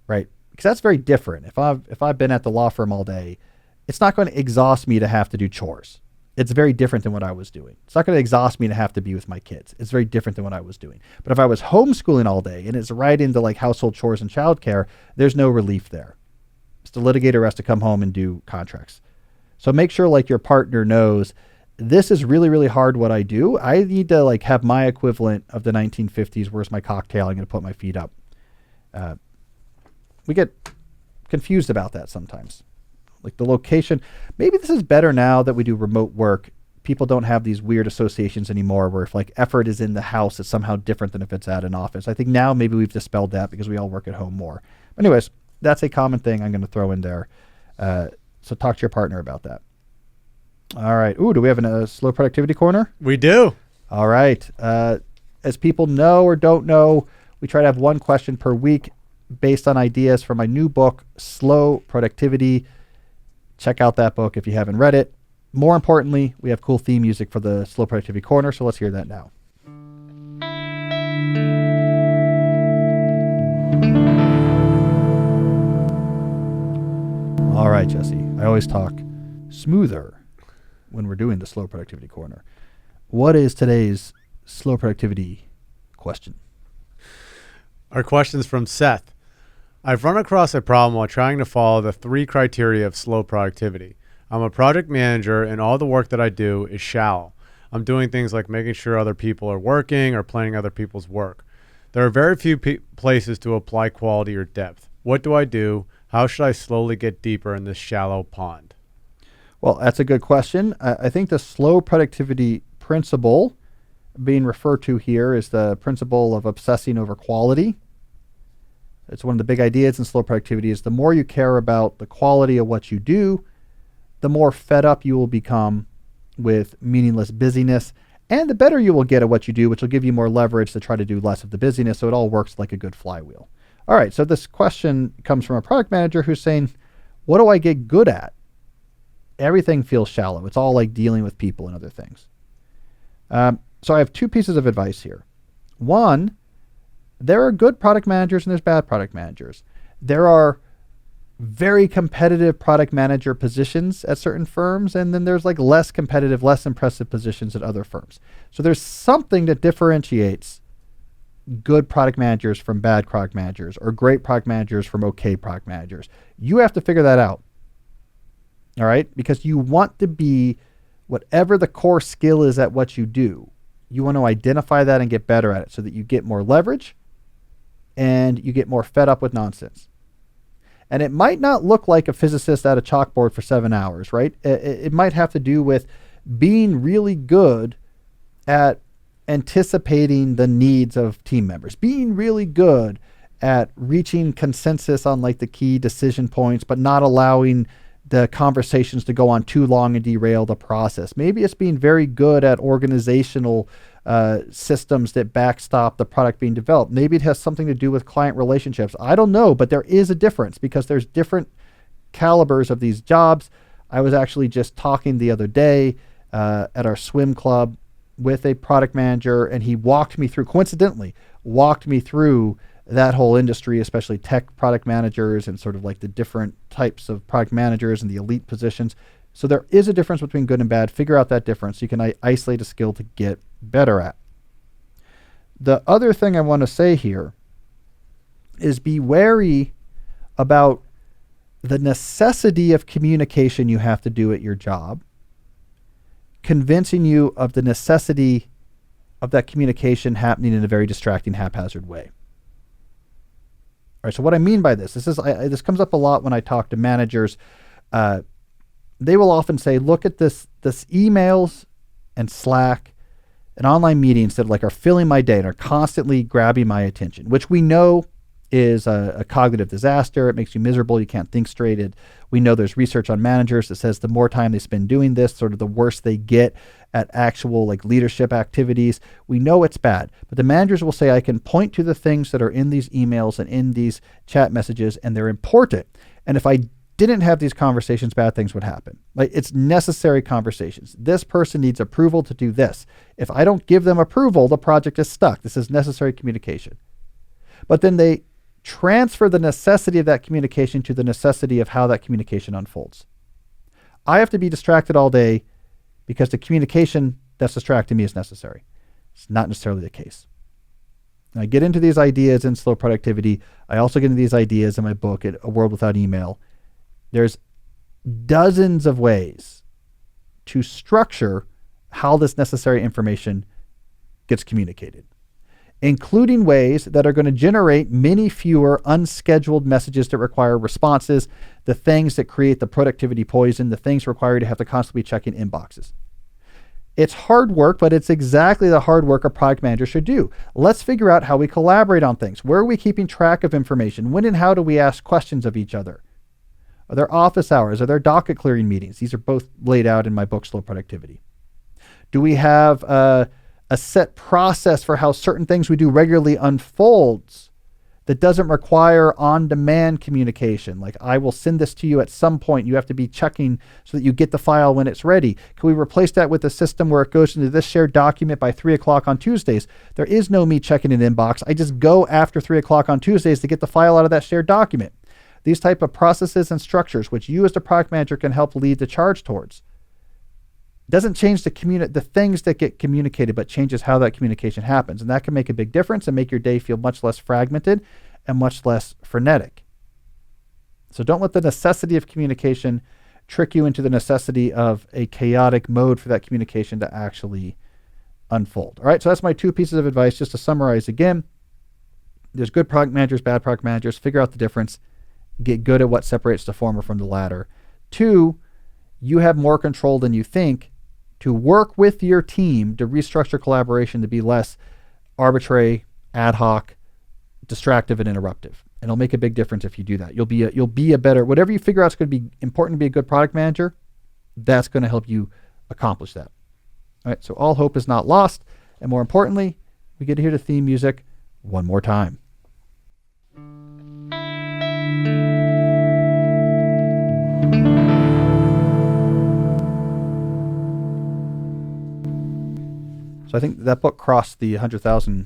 right? Because that's very different. If I've been at the law firm all day, it's not going to exhaust me to have to do chores. It's very different than what I was doing. It's not going to exhaust me to have to be with my kids. It's very different than what I was doing. But if I was homeschooling all day and it's right into like household chores and childcare, there's no relief there. It's the litigator has to come home and do contracts. So make sure like your partner knows this is really, really hard what I do. I need to like have my equivalent of the 1950s. Where's my cocktail? I'm going to put my feet up. We get confused about that sometimes. Like the location, maybe this is better now that we do remote work. People don't have these weird associations anymore where if like effort is in the house, it's somehow different than if it's at an office. I think now maybe we've dispelled that because we all work at home more. But anyways, that's a common thing I'm going to throw in there. So talk to your partner about that. All right. Ooh, do we have a slow productivity corner? We do. All right. As people know or don't know, we try to have one question per week based on ideas from my new book, Slow Productivity. Check out that book if you haven't read it. More importantly, we have cool theme music for the Slow Productivity Corner, so let's hear that now. All right, Jesse. I always talk smoother when we're doing the Slow Productivity Corner. What is today's Slow Productivity question? Our question's from Seth. I've run across a problem while trying to follow the 3 criteria of slow productivity. I'm a project manager and all the work that I do is shallow. I'm doing things like making sure other people are working or planning other people's work. There are very few places to apply quality or depth. What do I do? How should I slowly get deeper in this shallow pond? Well, that's a good question. I think the slow productivity principle being referred to here is the principle of obsessing over quality. It's one of the big ideas in slow productivity is the more you care about the quality of what you do, the more fed up you will become with meaningless busyness, and the better you will get at what you do, which will give you more leverage to try to do less of the busyness. So it all works like a good flywheel. All right. So this question comes from a product manager who's saying, what do I get good at? Everything feels shallow. It's all like dealing with people and other things. So I have 2 pieces of advice here. One, there are good product managers and there's bad product managers. There are very competitive product manager positions at certain firms, and then there's like less competitive, less impressive positions at other firms. So there's something that differentiates good product managers from bad product managers or great product managers from okay product managers. You have to figure that out. All right? Because you want to be whatever the core skill is at what you do. You want to identify that and get better at it so that you get more leverage and you get more fed up with nonsense. And it might not look like a physicist at a chalkboard for 7 hours, right? It might have to do with being really good at anticipating the needs of team members, being really good at reaching consensus on like the key decision points, but not allowing the conversations to go on too long and derail the process. Maybe it's being very good at organizational systems that backstop the product being developed. Maybe it has something to do with client relationships. I don't know, but there is a difference because there's different calibers of these jobs. I was actually just talking the other day at our swim club with a product manager, and he coincidentally walked me through that whole industry, especially tech product managers and sort of like the different types of product managers and the elite positions. So there is a difference between good and bad. Figure out that difference. You can isolate a skill to get better at. The other thing I want to say here is be wary about the necessity of communication you have to do at your job, convincing you of the necessity of that communication happening in a very distracting, haphazard way. All right, so what I mean by this this comes up a lot when I talk to managers. They will often say, look at this emails and Slack and online meetings that like are filling my day and are constantly grabbing my attention, which we know is a cognitive disaster. It makes you miserable. You can't think straight. We know there's research on managers that says the more time they spend doing this, sort of the worse they get at actual like leadership activities. We know it's bad, but the managers will say, I can point to the things that are in these emails and in these chat messages, and they're important. And if I didn't have these conversations, bad things would happen. Like, it's necessary conversations. This person needs approval to do this. If I don't give them approval, the project is stuck. This is necessary communication. But then they transfer the necessity of that communication to the necessity of how that communication unfolds. I have to be distracted all day because the communication that's distracting me is necessary. It's not necessarily the case. And I get into these ideas in Slow Productivity. I also get into these ideas in my book, A World Without Email. There's dozens of ways to structure how this necessary information gets communicated, including ways that are going to generate many fewer unscheduled messages that require responses, the things that create the productivity poison, the things require you to have to constantly be checking inboxes. It's hard work, but it's exactly the hard work a product manager should do. Let's figure out how we collaborate on things. Where are we keeping track of information? When and how do we ask questions of each other? Are there office hours? Are there docket clearing meetings? These are both laid out in my book, Slow Productivity. Do we have a set process for how certain things we do regularly unfolds that doesn't require on-demand communication? Like, I will send this to you at some point. You have to be checking so that you get the file when it's ready. Can we replace that with a system where it goes into this shared document by 3 o'clock on Tuesdays? There is no me checking an inbox. I just go after 3 o'clock on Tuesdays to get the file out of that shared document. These type of processes and structures, which you as the product manager can help lead the charge towards, doesn't change the things that get communicated, but changes how that communication happens. And that can make a big difference and make your day feel much less fragmented and much less frenetic. So don't let the necessity of communication trick you into the necessity of a chaotic mode for that communication to actually unfold. All right, so that's my 2 pieces of advice. Just to summarize again, there's good product managers, bad product managers. Figure out the difference. Get good at what separates the former from the latter. 2, you have more control than you think to work with your team to restructure collaboration to be less arbitrary, ad hoc, distractive, and interruptive. And it'll make a big difference if you do that. You'll be a better, whatever you figure out is going to be important to be a good product manager, that's going to help you accomplish that. All right, so all hope is not lost. And more importantly, we get to hear the theme music one more time. So I think that book crossed the 100,000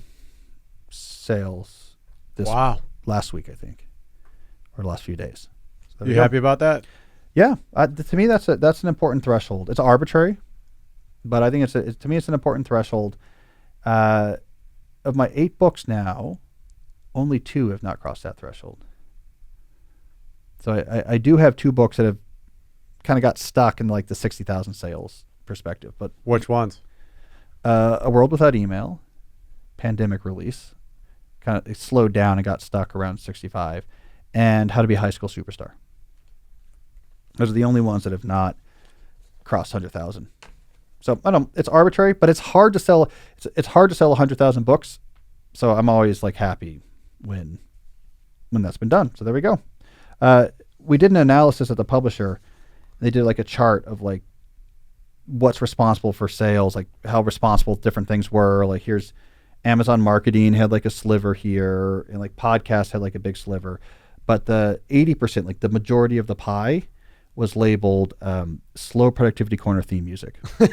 sales last week, I think, or the last few days. So you happy about that? Yeah, to me that's an important threshold. It's arbitrary, but I think to me it's an important threshold. of my 8 books now, only 2 have not crossed that threshold. So I do have 2 books that have kind of got stuck in like the 60,000 sales perspective. But Which ones? A World Without Email, pandemic release, kind of slowed down and got stuck around 65, and How to Be a High School Superstar. Those are the only ones that have not crossed 100,000. So I don't. It's arbitrary, but it's hard to sell. It's hard to sell 100,000 books. So I'm always like happy when that's been done. So there we go. We did an analysis at the publisher. They did like a chart of like what's responsible for sales, like how responsible different things were. Like here's Amazon marketing had like a sliver here, and like podcasts had like a big sliver. But the 80%, like the majority of the pie, was labeled slow productivity corner theme music. So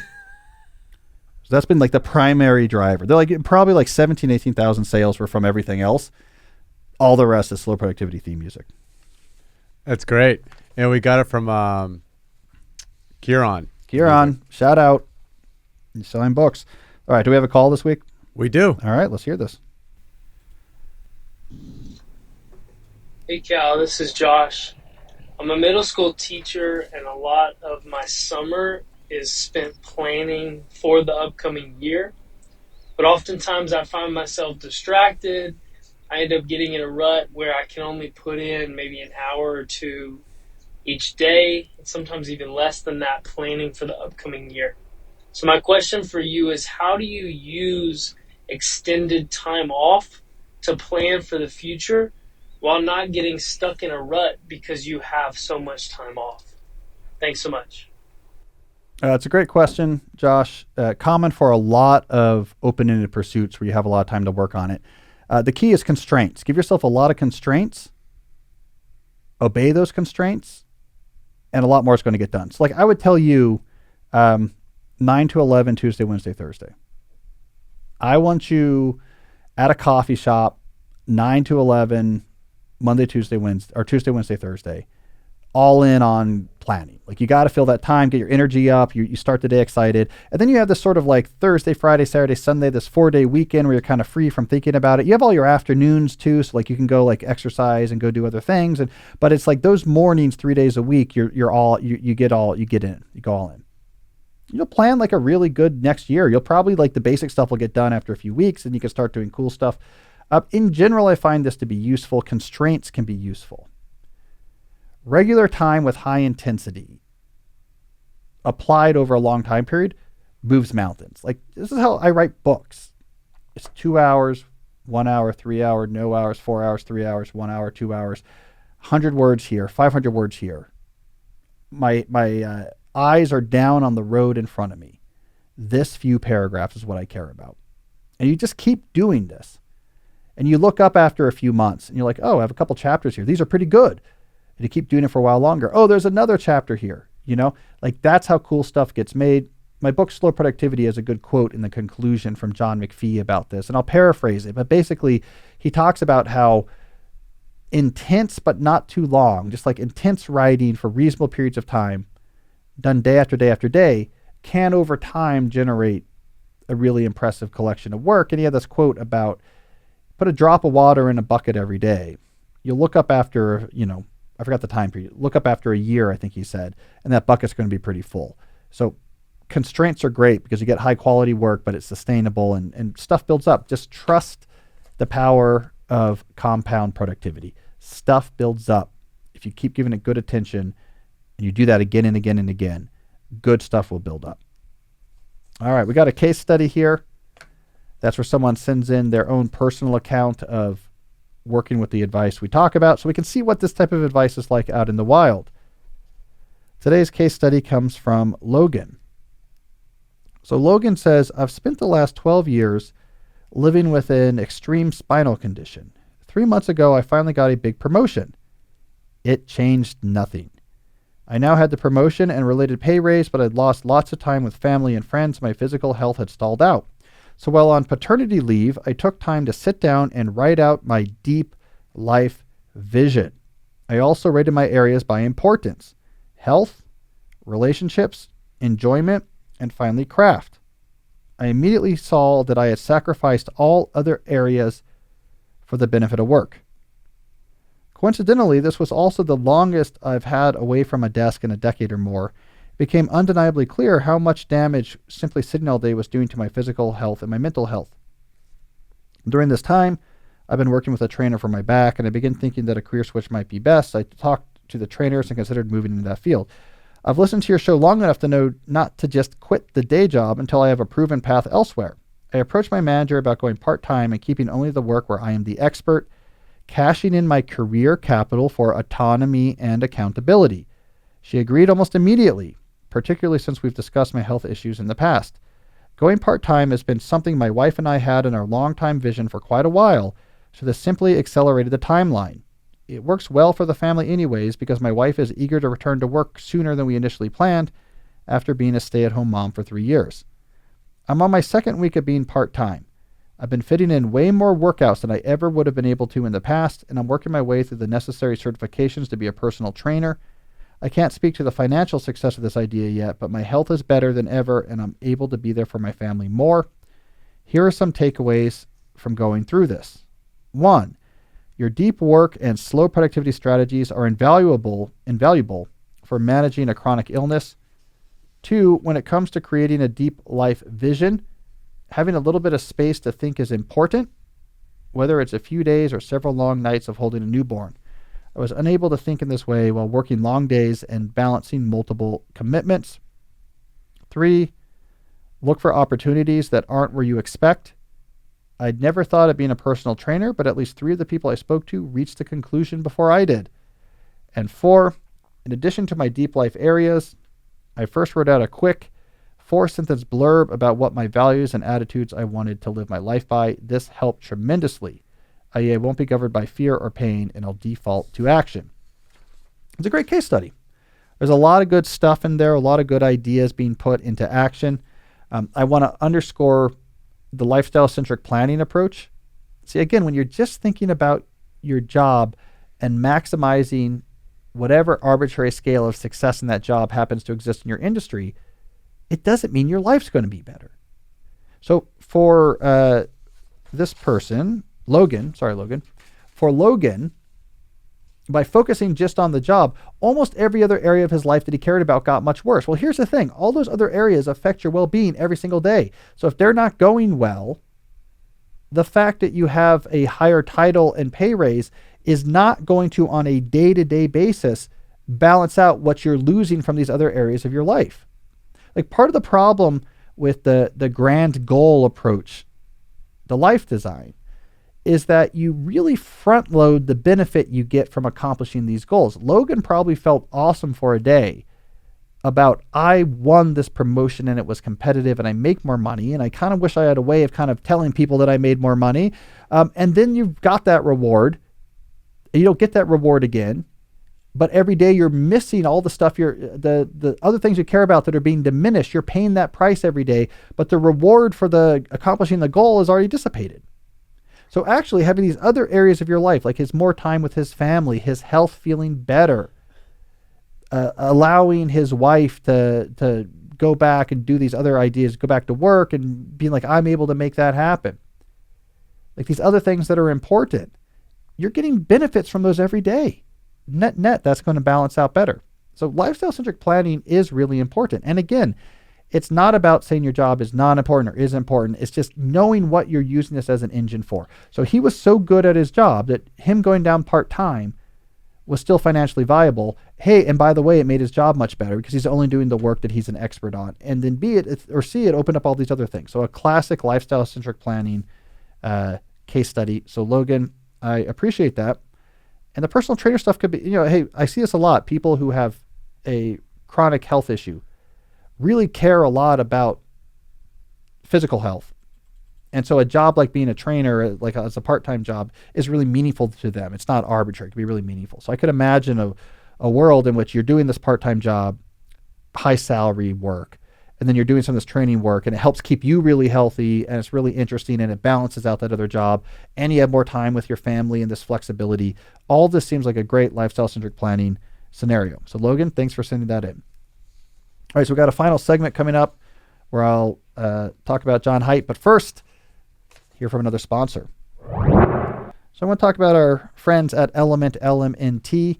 that's been like the primary driver. They're like probably like 18,000 sales were from everything else. All the rest is slow productivity theme music. That's great. And we got it from Kieran. Kieran, shout out. You're selling books. All right, do we have a call this week? We do. All right, let's hear this. Hey Cal, this is Josh. I'm a middle school teacher, and a lot of my summer is spent planning for the upcoming year. But oftentimes I find myself distracted. I end up getting in a rut where I can only put in maybe an hour or 2 each day, and sometimes even less than that, planning for the upcoming year. So my question for you is, how do you use extended time off to plan for the future while not getting stuck in a rut because you have so much time off? Thanks so much. It's a great question, Josh. Common for a lot of open-ended pursuits where you have a lot of time to work on it. The key is constraints. Give yourself a lot of constraints, obey those constraints, and a lot more is going to get done. So like I would tell you 9 to 11, Tuesday, Wednesday, Thursday. I want you at a coffee shop, 9 to 11, Monday, Tuesday, Wednesday, or Tuesday, Wednesday, Thursday, all in on planning. Like you got to fill that time, get your energy up. You start the day excited. And then you have this sort of like Thursday, Friday, Saturday, Sunday, this 4-day weekend where you're kind of free from thinking about it. You have all your afternoons too. So like you can go like exercise and go do other things. But it's like those mornings, 3 days a week, you get in, you go all in. You'll plan like a really good next year. You'll probably like the basic stuff will get done after a few weeks and you can start doing cool stuff. In general, I find this to be useful. Constraints can be useful. Regular time with high intensity applied over a long time period moves mountains. Like this is how I write books. It's 2 hours, 1 hour, 3 hour, no hours, 4 hours, 3 hours, 1 hour, 2 hours, 100 words here, 500 words here. My eyes are down on the road in front of me. This few paragraphs is what I care about. And you just keep doing this. And you look up after a few months and you're like, oh, I have a couple chapters here. These are pretty good. And you keep doing it for a while longer. Oh, there's another chapter here. You know, like that's how cool stuff gets made. My book, Slow Productivity, has a good quote in the conclusion from John McPhee about this. And I'll paraphrase it. But basically, he talks about how intense but not too long, just like intense writing for reasonable periods of time, done day after day after day, can over time generate a really impressive collection of work. And he had this quote about put a drop of water in a bucket every day. You'll look up after, I forgot the time period. Look up after a year, I think he said, and that bucket's going to be pretty full. So constraints are great because you get high quality work, but it's sustainable and stuff builds up. Just trust the power of compound productivity. Stuff builds up. If you keep giving it good attention and you do that again and again and again, good stuff will build up. All right, we got a case study here. That's where someone sends in their own personal account of working with the advice we talk about so we can see what this type of advice is like out in the wild. Today's case study comes from Logan. So Logan says, I've spent the last 12 years living with an extreme spinal condition. 3 months ago, I finally got a big promotion. It changed nothing. I now had the promotion and related pay raise, but I'd lost lots of time with family and friends. My physical health had stalled out. So while on paternity leave, I took time to sit down and write out my deep life vision. I also rated my areas by importance: health, relationships, enjoyment, and finally craft. I immediately saw that I had sacrificed all other areas for the benefit of work. Coincidentally, this was also the longest I've had away from a desk in a decade or more. It became undeniably clear how much damage simply sitting all day was doing to my physical health and my mental health. During this time, I've been working with a trainer for my back, and I began thinking that a career switch might be best. I talked to the trainers and considered moving into that field. I've listened to your show long enough to know not to just quit the day job until I have a proven path elsewhere. I approached my manager about going part-time and keeping only the work where I am the expert, cashing in my career capital for autonomy and accountability. She agreed almost immediately, particularly since we've discussed my health issues in the past. Going part-time has been something my wife and I had in our long-time vision for quite a while, so this simply accelerated the timeline. It works well for the family anyways because my wife is eager to return to work sooner than we initially planned after being a stay-at-home mom for 3 years. I'm on my second week of being part-time. I've been fitting in way more workouts than I ever would have been able to in the past, and I'm working my way through the necessary certifications to be a personal trainer. I can't speak to the financial success of this idea yet, but my health is better than ever, and I'm able to be there for my family more. Here are some takeaways from going through this. 1. Your deep work and slow productivity strategies are invaluable for managing a chronic illness. 2, when it comes to creating a deep life vision, having a little bit of space to think is important, whether it's a few days or several long nights of holding a newborn. I was unable to think in this way while working long days and balancing multiple commitments. 3, look for opportunities that aren't where you expect. I'd never thought of being a personal trainer, but at least 3 of the people I spoke to reached the conclusion before I did. And 4, in addition to my deep life areas, I first wrote out a quick 4-sentence blurb about what my values and attitudes I wanted to live my life by. This helped tremendously. I won't be governed by fear or pain, and I'll default to action. It's a great case study. There's a lot of good stuff in there, a lot of good ideas being put into action. I want to underscore the lifestyle-centric planning approach. See, again, when you're just thinking about your job and maximizing whatever arbitrary scale of success in that job happens to exist in your industry, it doesn't mean your life's going to be better. So for this person, Logan, by focusing just on the job, almost every other area of his life that he cared about got much worse. Well, here's the thing. All those other areas affect your well-being every single day. So if they're not going well, the fact that you have a higher title and pay raise is not going to, on a day-to-day basis, balance out what you're losing from these other areas of your life. Like, part of the problem with the grand goal approach, the life design, is that you really front load the benefit you get from accomplishing these goals. Logan probably felt awesome for a day about, I won this promotion and it was competitive and I make more money, and I kind of wish I had a way of kind of telling people that I made more money. And then you've got that reward. You don't get that reward again, but every day you're missing all the stuff the other things you care about that are being diminished. You're paying that price every day, but the reward for the accomplishing the goal is already dissipated. So actually having these other areas of your life, like his more time with his family, his health feeling better, allowing his wife to go back and do these other ideas, go back to work and being like, I'm able to make that happen. Like these other things that are important, you're getting benefits from those every day. Net, that's going to balance out better. So lifestyle-centric planning is really important. And again, it's not about saying your job is not important or is important. It's just knowing what you're using this as an engine for. So he was so good at his job that him going down part-time was still financially viable. Hey, and by the way, it made his job much better because he's only doing the work that he's an expert on. And then C, it opened up all these other things. So a classic lifestyle-centric planning case study. So Logan, I appreciate that. And the personal trainer stuff could be, hey, I see this a lot. People who have a chronic health issue really care a lot about physical health. And so a job like being a trainer, like as a part-time job, is really meaningful to them. It's not arbitrary. It can be really meaningful. So I could imagine a world in which you're doing this part-time job, high salary work, and then you're doing some of this training work, and it helps keep you really healthy, and it's really interesting, and it balances out that other job, and you have more time with your family and this flexibility. All this seems like a great lifestyle-centric planning scenario. So Logan, thanks for sending that in. All right, so we've got a final segment coming up where I'll talk about John Haidt. But first, hear from another sponsor. So I want to talk about our friends at Element LMNT.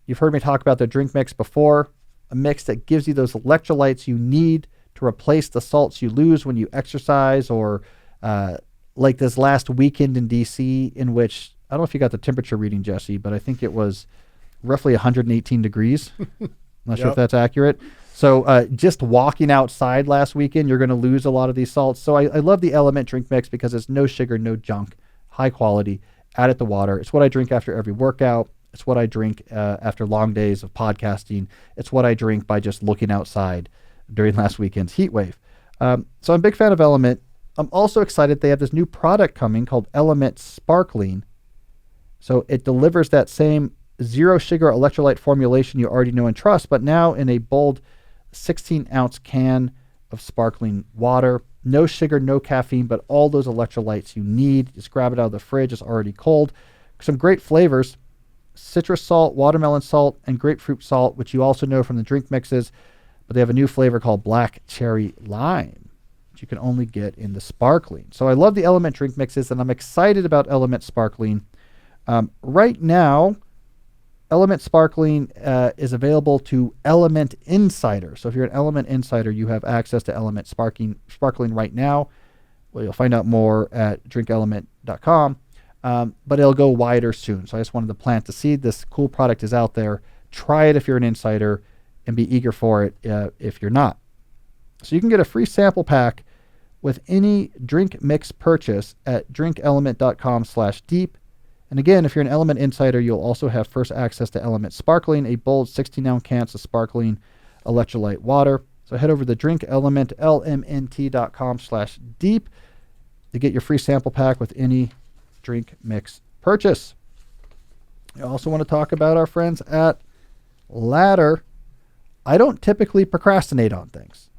You've heard me talk about their drink mix before, a mix that gives you those electrolytes you need to replace the salts you lose when you exercise, or like this last weekend in DC, in which, I don't know if you got the temperature reading, Jesse, but I think it was roughly 118 degrees. I'm not sure if that's accurate. So just walking outside last weekend, you're going to lose a lot of these salts. So I love the Element drink mix because it's no sugar, no junk, high quality, added to water. It's what I drink after every workout. It's what I drink after long days of podcasting. It's what I drink by just looking outside during last weekend's heat wave. So I'm a big fan of Element. I'm also excited they have this new product coming called Element Sparkling. So it delivers that same zero sugar electrolyte formulation you already know and trust, but now in a bold 16-ounce can of sparkling water. No sugar, no caffeine, but all those electrolytes you need. Just grab it out of the fridge. It's already cold. Some great flavors: citrus salt, watermelon salt, and grapefruit salt, which you also know from the drink mixes. But they have a new flavor called black cherry lime, which you can only get in the sparkling. So I love the Element drink mixes, and I'm excited about Element Sparkling. Right now, Element Sparkling is available to Element Insider. So if you're an Element Insider, you have access to Element Sparkling right now. Well, you'll find out more at drinkelement.com, but it'll go wider soon. So I just wanted to plant the seed. This cool product is out there. Try it if you're an insider, and be eager for it if you're not. So you can get a free sample pack with any drink mix purchase at drinkelement.com/deep. And again, if you're an Element Insider, you'll also have first access to Element Sparkling, a bold 16-ounce cans of sparkling electrolyte water. So head over to drinkelement.lmnt.com/deep to get your free sample pack with any drink mix purchase. I also want to talk about our friends at Ladder. I don't typically procrastinate on things.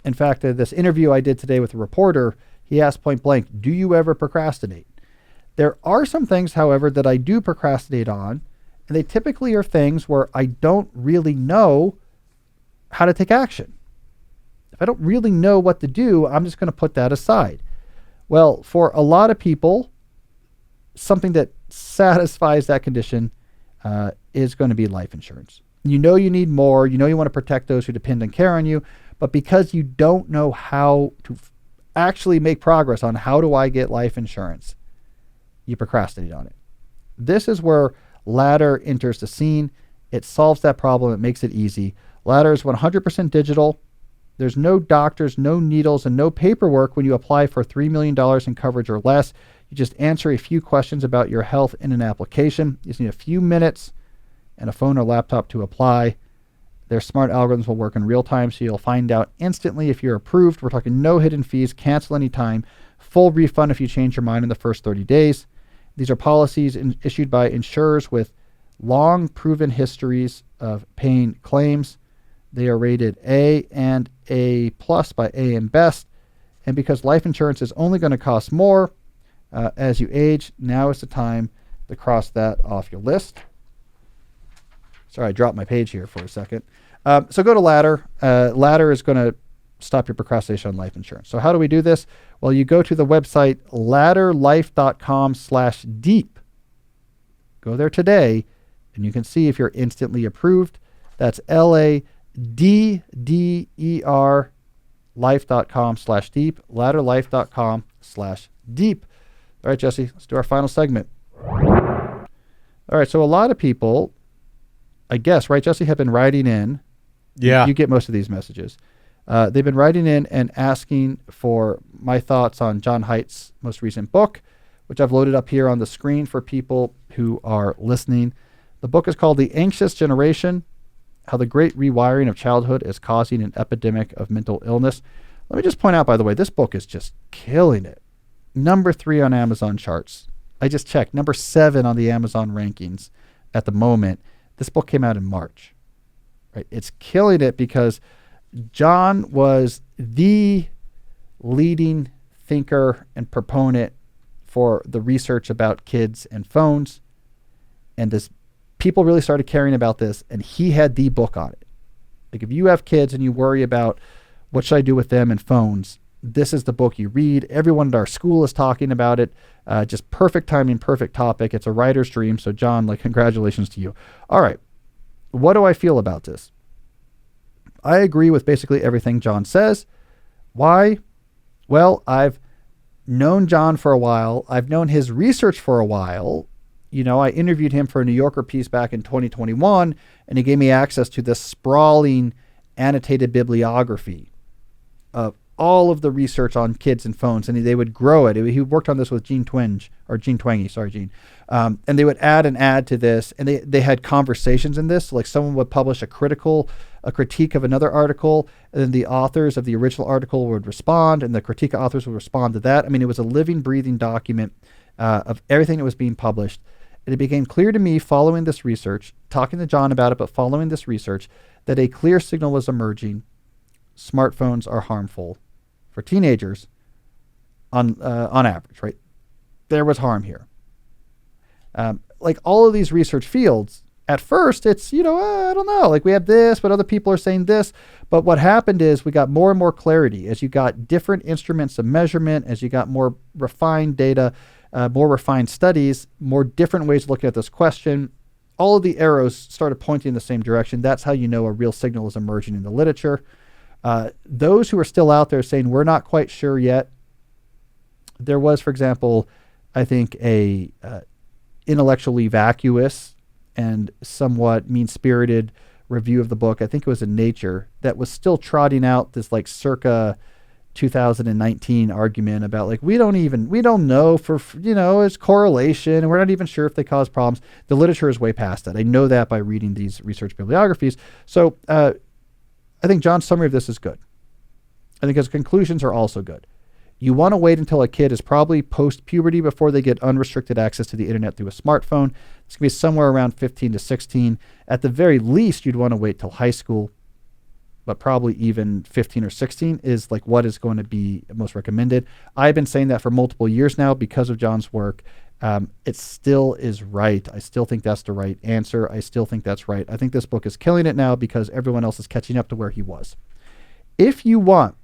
In fact, this interview I did today with a reporter, he asked point blank, do you ever procrastinate? There are some things, however, that I do procrastinate on, and they typically are things where I don't really know how to take action. If I don't really know what to do, I'm just going to put that aside. Well, for a lot of people, something that satisfies that condition is going to be life insurance. You know you need more. You know you want to protect those who depend and care on you, but because you don't know how to actually make progress on how do I get life insurance, you procrastinate on it. This is where Ladder enters the scene. It solves that problem. It makes it easy. Ladder is 100% digital. There's no doctors, no needles, and no paperwork when you apply for $3 million in coverage or less. You just answer a few questions about your health in an application. You just need a few minutes and a phone or laptop to apply. Their smart algorithms will work in real time, so you'll find out instantly if you're approved. We're talking no hidden fees, cancel anytime, full refund if you change your mind in the first 30 days. These are policies issued by insurers with long proven histories of paying claims. They are rated A and A plus by AM Best. And because life insurance is only going to cost more as you age, now is the time to cross that off your list. Sorry, I dropped my page here for a second. So go to Ladder. Ladder is going to stop your procrastination on life insurance. So how do we do this? Well, you go to the website ladderlife.com/deep. Go there today, and you can see if you're instantly approved. That's LADDER life.com/deep, ladderlife.com/deep. All right, Jesse, let's do our final segment. All right, so a lot of people, I guess, right, Jesse, have been writing in. Yeah. You get most of these messages. They've been writing in and asking for my thoughts on John Haidt's most recent book, which I've loaded up here on the screen for people who are listening. The book is called The Anxious Generation: How the Great Rewiring of Childhood is Causing an Epidemic of Mental Illness. Let me just point out, by the way, this book is just killing it. Number 3 on Amazon charts. I just checked. Number 7 on the Amazon rankings at the moment. This book came out in March. Right? It's killing it because John was the leading thinker and proponent for the research about kids and phones. And this people really started caring about this, and he had the book on it. Like, if you have kids and you worry about What should I do with them and phones? This is the book you read. Everyone at our school is talking about it. Just perfect timing, perfect topic. It's a writer's dream. So John, like, congratulations to you. All right. What do I feel about this? I agree with basically everything John says. Why? Well, I've known John for a while. I've known his research for a while. I interviewed him for a New Yorker piece back in 2021, and he gave me access to this sprawling annotated bibliography of all of the research on kids and phones, and they would grow it. He worked on this with Gene Twenge, or Gene Twenge, sorry, Gene. And they would add to this, and they had conversations in this. Like, someone would publish a critique of another article, and then the authors of the original article would respond, and the critique authors would respond to that. I mean, it was a living, breathing document of everything that was being published. And it became clear to me following this research, talking to John about it, but following this research, that a clear signal was emerging. Smartphones are harmful for teenagers on average, right? There was harm here. Like all of these research fields, at first it's, I don't know, like we have this, but other people are saying this. But what happened is we got more and more clarity as you got different instruments of measurement, as you got more refined data, more refined studies, more different ways of looking at this question. All of the arrows started pointing in the same direction. That's how you know a real signal is emerging in the literature. Those who are still out there saying we're not quite sure yet. There was, for example, I think a intellectually vacuous and somewhat mean-spirited review of the book. I think it was in Nature that was still trotting out this like circa 2019 argument about like we don't know for it's correlation, and we're not even sure if they cause problems. The literature is way past that. I know that by reading these research bibliographies. So I think John's summary of this is good. I think his conclusions are also good. You want to wait until a kid is probably post-puberty before they get unrestricted access to the internet through a smartphone. It's going to be somewhere around 15 to 16. At the very least, you'd want to wait till high school, but probably even 15 or 16 is like what is going to be most recommended. I've been saying that for multiple years now because of John's work. It still is right. I still think that's the right answer. I still think that's right. I think this book is killing it now because everyone else is catching up to where he was. If you want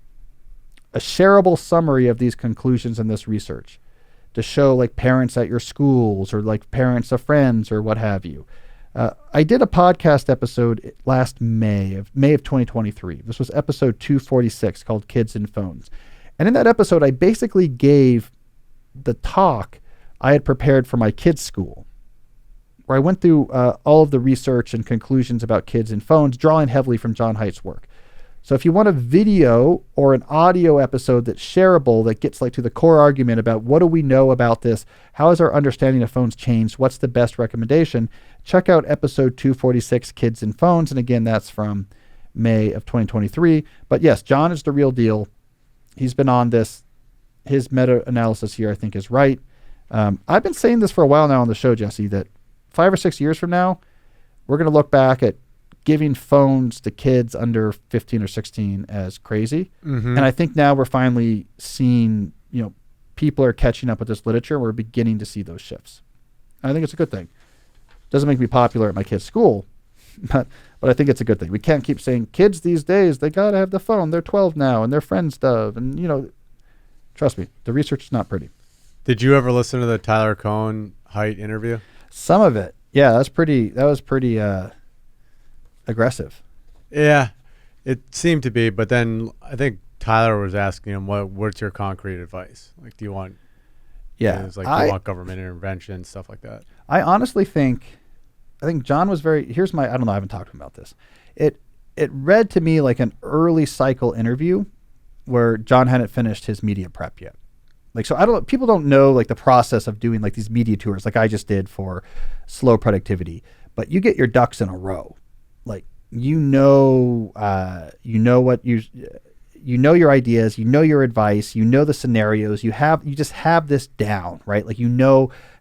a shareable summary of these conclusions in this research to show like parents at your schools or like parents of friends or what have you, I did a podcast episode last May of 2023. This was episode 246 called Kids and Phones. And in that episode, I basically gave the talk I had prepared for my kids' school, where I went through all of the research and conclusions about kids and phones, drawing heavily from John Haidt's work. So if you want a video or an audio episode that's shareable, that gets like to the core argument about what do we know about this, how has our understanding of phones changed, what's the best recommendation, check out episode 246, Kids and Phones. And again, that's from May of 2023. But yes, John is the real deal. He's been on this. His meta-analysis here, I think, is right. I've been saying this for a while now on the show, Jesse, that 5 or 6 years from now, we're going to look back at giving phones to kids under 15 or 16 as crazy. Mm-hmm. And I think now we're finally seeing, people are catching up with this literature. We're beginning to see those shifts. I think it's a good thing. Doesn't make me popular at my kid's school, but I think it's a good thing. We can't keep saying kids these days, they got to have the phone. They're 12 now and their friends do. And, trust me, the research is not pretty. Did you ever listen to the Tyler Cohen Haidt interview? Some of it. Yeah, that was pretty aggressive. Yeah, it seemed to be. But then I think Tyler was asking him, what's your concrete advice? Like, do you want, yeah, do you want government intervention, stuff like that? I honestly think John was I don't know, I haven't talked to him about this. It read to me like an early cycle interview where John hadn't finished his media prep yet. Like, so people don't know like the process of doing like these media tours like I just did for Slow Productivity, but you get your ducks in a row. Like, you know your ideas, your advice, the scenarios, you just have this down, right? Like,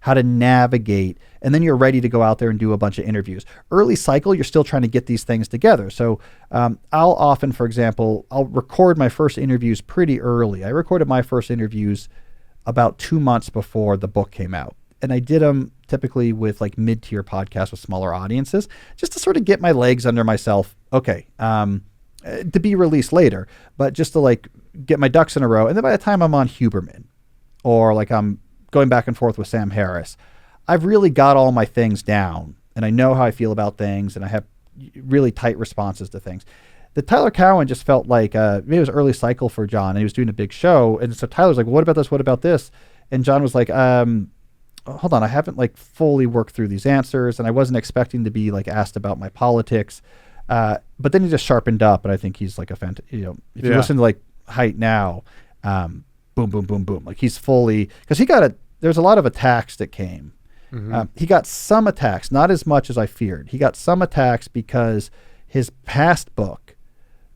how to navigate, and then you're ready to go out there and do a bunch of interviews. Early cycle, you're still trying to get these things together. So I'll often, for example, I'll record my first interviews pretty early. I recorded my first interviews about 2 months before the book came out. And I did them typically with like mid-tier podcasts with smaller audiences, just to sort of get my legs under myself. Okay, to be released later, but just to like get my ducks in a row. And then by the time I'm on Huberman, or like I'm going back and forth with Sam Harris, I've really got all my things down, and I know how I feel about things, and I have really tight responses to things. The Tyler Cowen just felt like maybe it was early cycle for John, and he was doing a big show, and so Tyler's like, "What about this? What about this?" And John was like, "Hold on, I haven't like fully worked through these answers, and I wasn't expecting to be like asked about my politics." But then he just sharpened up, and I think he's like if you listen to like Height Now, boom, boom, boom, boom, like he's fully, because there's a lot of attacks that came. He got some attacks, not as much as I feared. He got some attacks because his past book,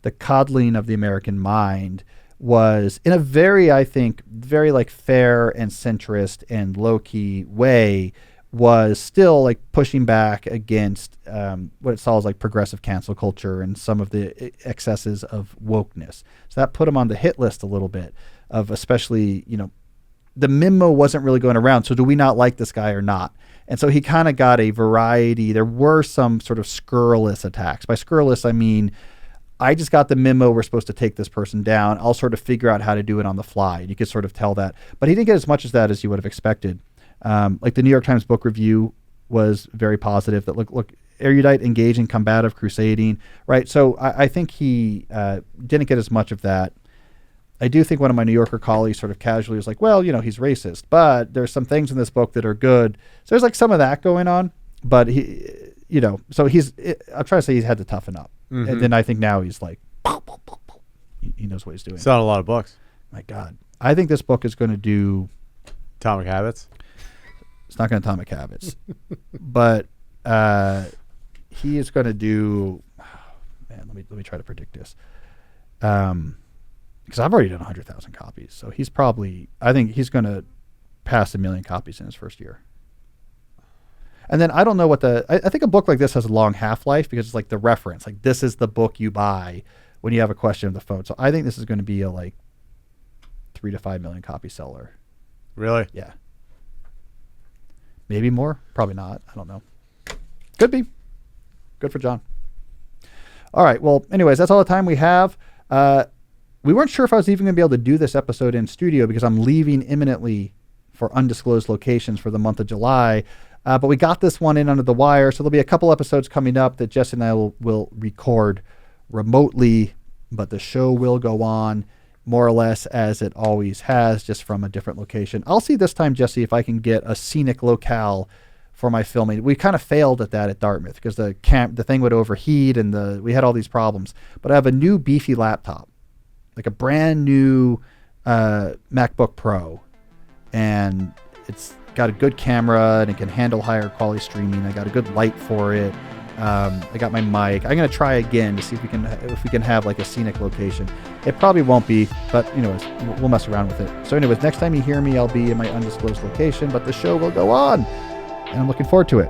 The Coddling of the American Mind, was in a very, I think, very like fair and centrist and low-key way, was still like pushing back against what it saw as like progressive cancel culture and some of the excesses of wokeness. So that put him on the hit list a little bit of, especially, the memo wasn't really going around. So do we not like this guy or not? And so he kind of got a variety. There were some sort of scurrilous attacks. By scurrilous, I mean, I just got the memo, we're supposed to take this person down. I'll sort of figure out how to do it on the fly. You could sort of tell that. But he didn't get as much as that as you would have expected. Like the New York Times book review was very positive. That look, erudite, engaging, combative, crusading, right? So I think he didn't get as much of that. I do think one of my New Yorker colleagues sort of casually was like, well, he's racist, but there's some things in this book that are good. So there's like some of that going on, but so I'm trying to say he's had to toughen up. And then I think now he's like, he knows what he's doing. It's not a lot of books. My God. I think this book is going to do Atomic Habits. It's not going to Atomic Habits, but he is going to do, man, let me try to predict this. Because I've already done 100,000 copies. So I think he's going to pass 1 million copies in his first year. And then I don't know I think a book like this has a long half-life because it's like the reference. Like this is the book you buy when you have a question on the phone. So I think this is going to be a like 3 to 5 million copy seller. Really? Yeah. Maybe more. Probably not. I don't know. Could be. Good for John. All right. Well, anyways, that's all the time we have. We weren't sure if I was even going to be able to do this episode in studio because I'm leaving imminently for undisclosed locations for the month of July. But we got this one in under the wire. So there'll be a couple episodes coming up that Jesse and I will record remotely, but the show will go on more or less as it always has, just from a different location. I'll see this time, Jesse, if I can get a scenic locale for my filming. We kind of failed at that at Dartmouth because the thing would overheat and we had all these problems. But I have a new beefy laptop, like a brand new MacBook Pro, and it's got a good camera and it can handle higher quality streaming. I got a good light for it. I got my mic. I'm going to try again to see if we can have like a scenic location. It probably won't be, but anyways, we'll mess around with it. So anyways, next time you hear me, I'll be in my undisclosed location, but the show will go on and I'm looking forward to it.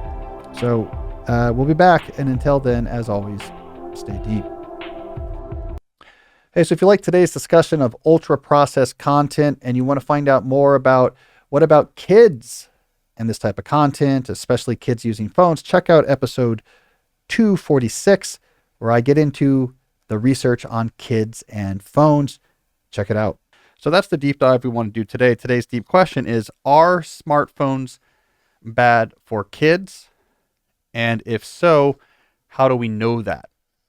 So we'll be back. And until then, as always, stay deep. Hey, so if you like today's discussion of ultra processed content and you want to find out more about what about kids and this type of content, especially kids using phones, check out episode 246, where I get into the research on kids and phones. Check it out. So that's the deep dive we want to do today. Today's deep question is, are smartphones bad for kids? And if so, how do we know that?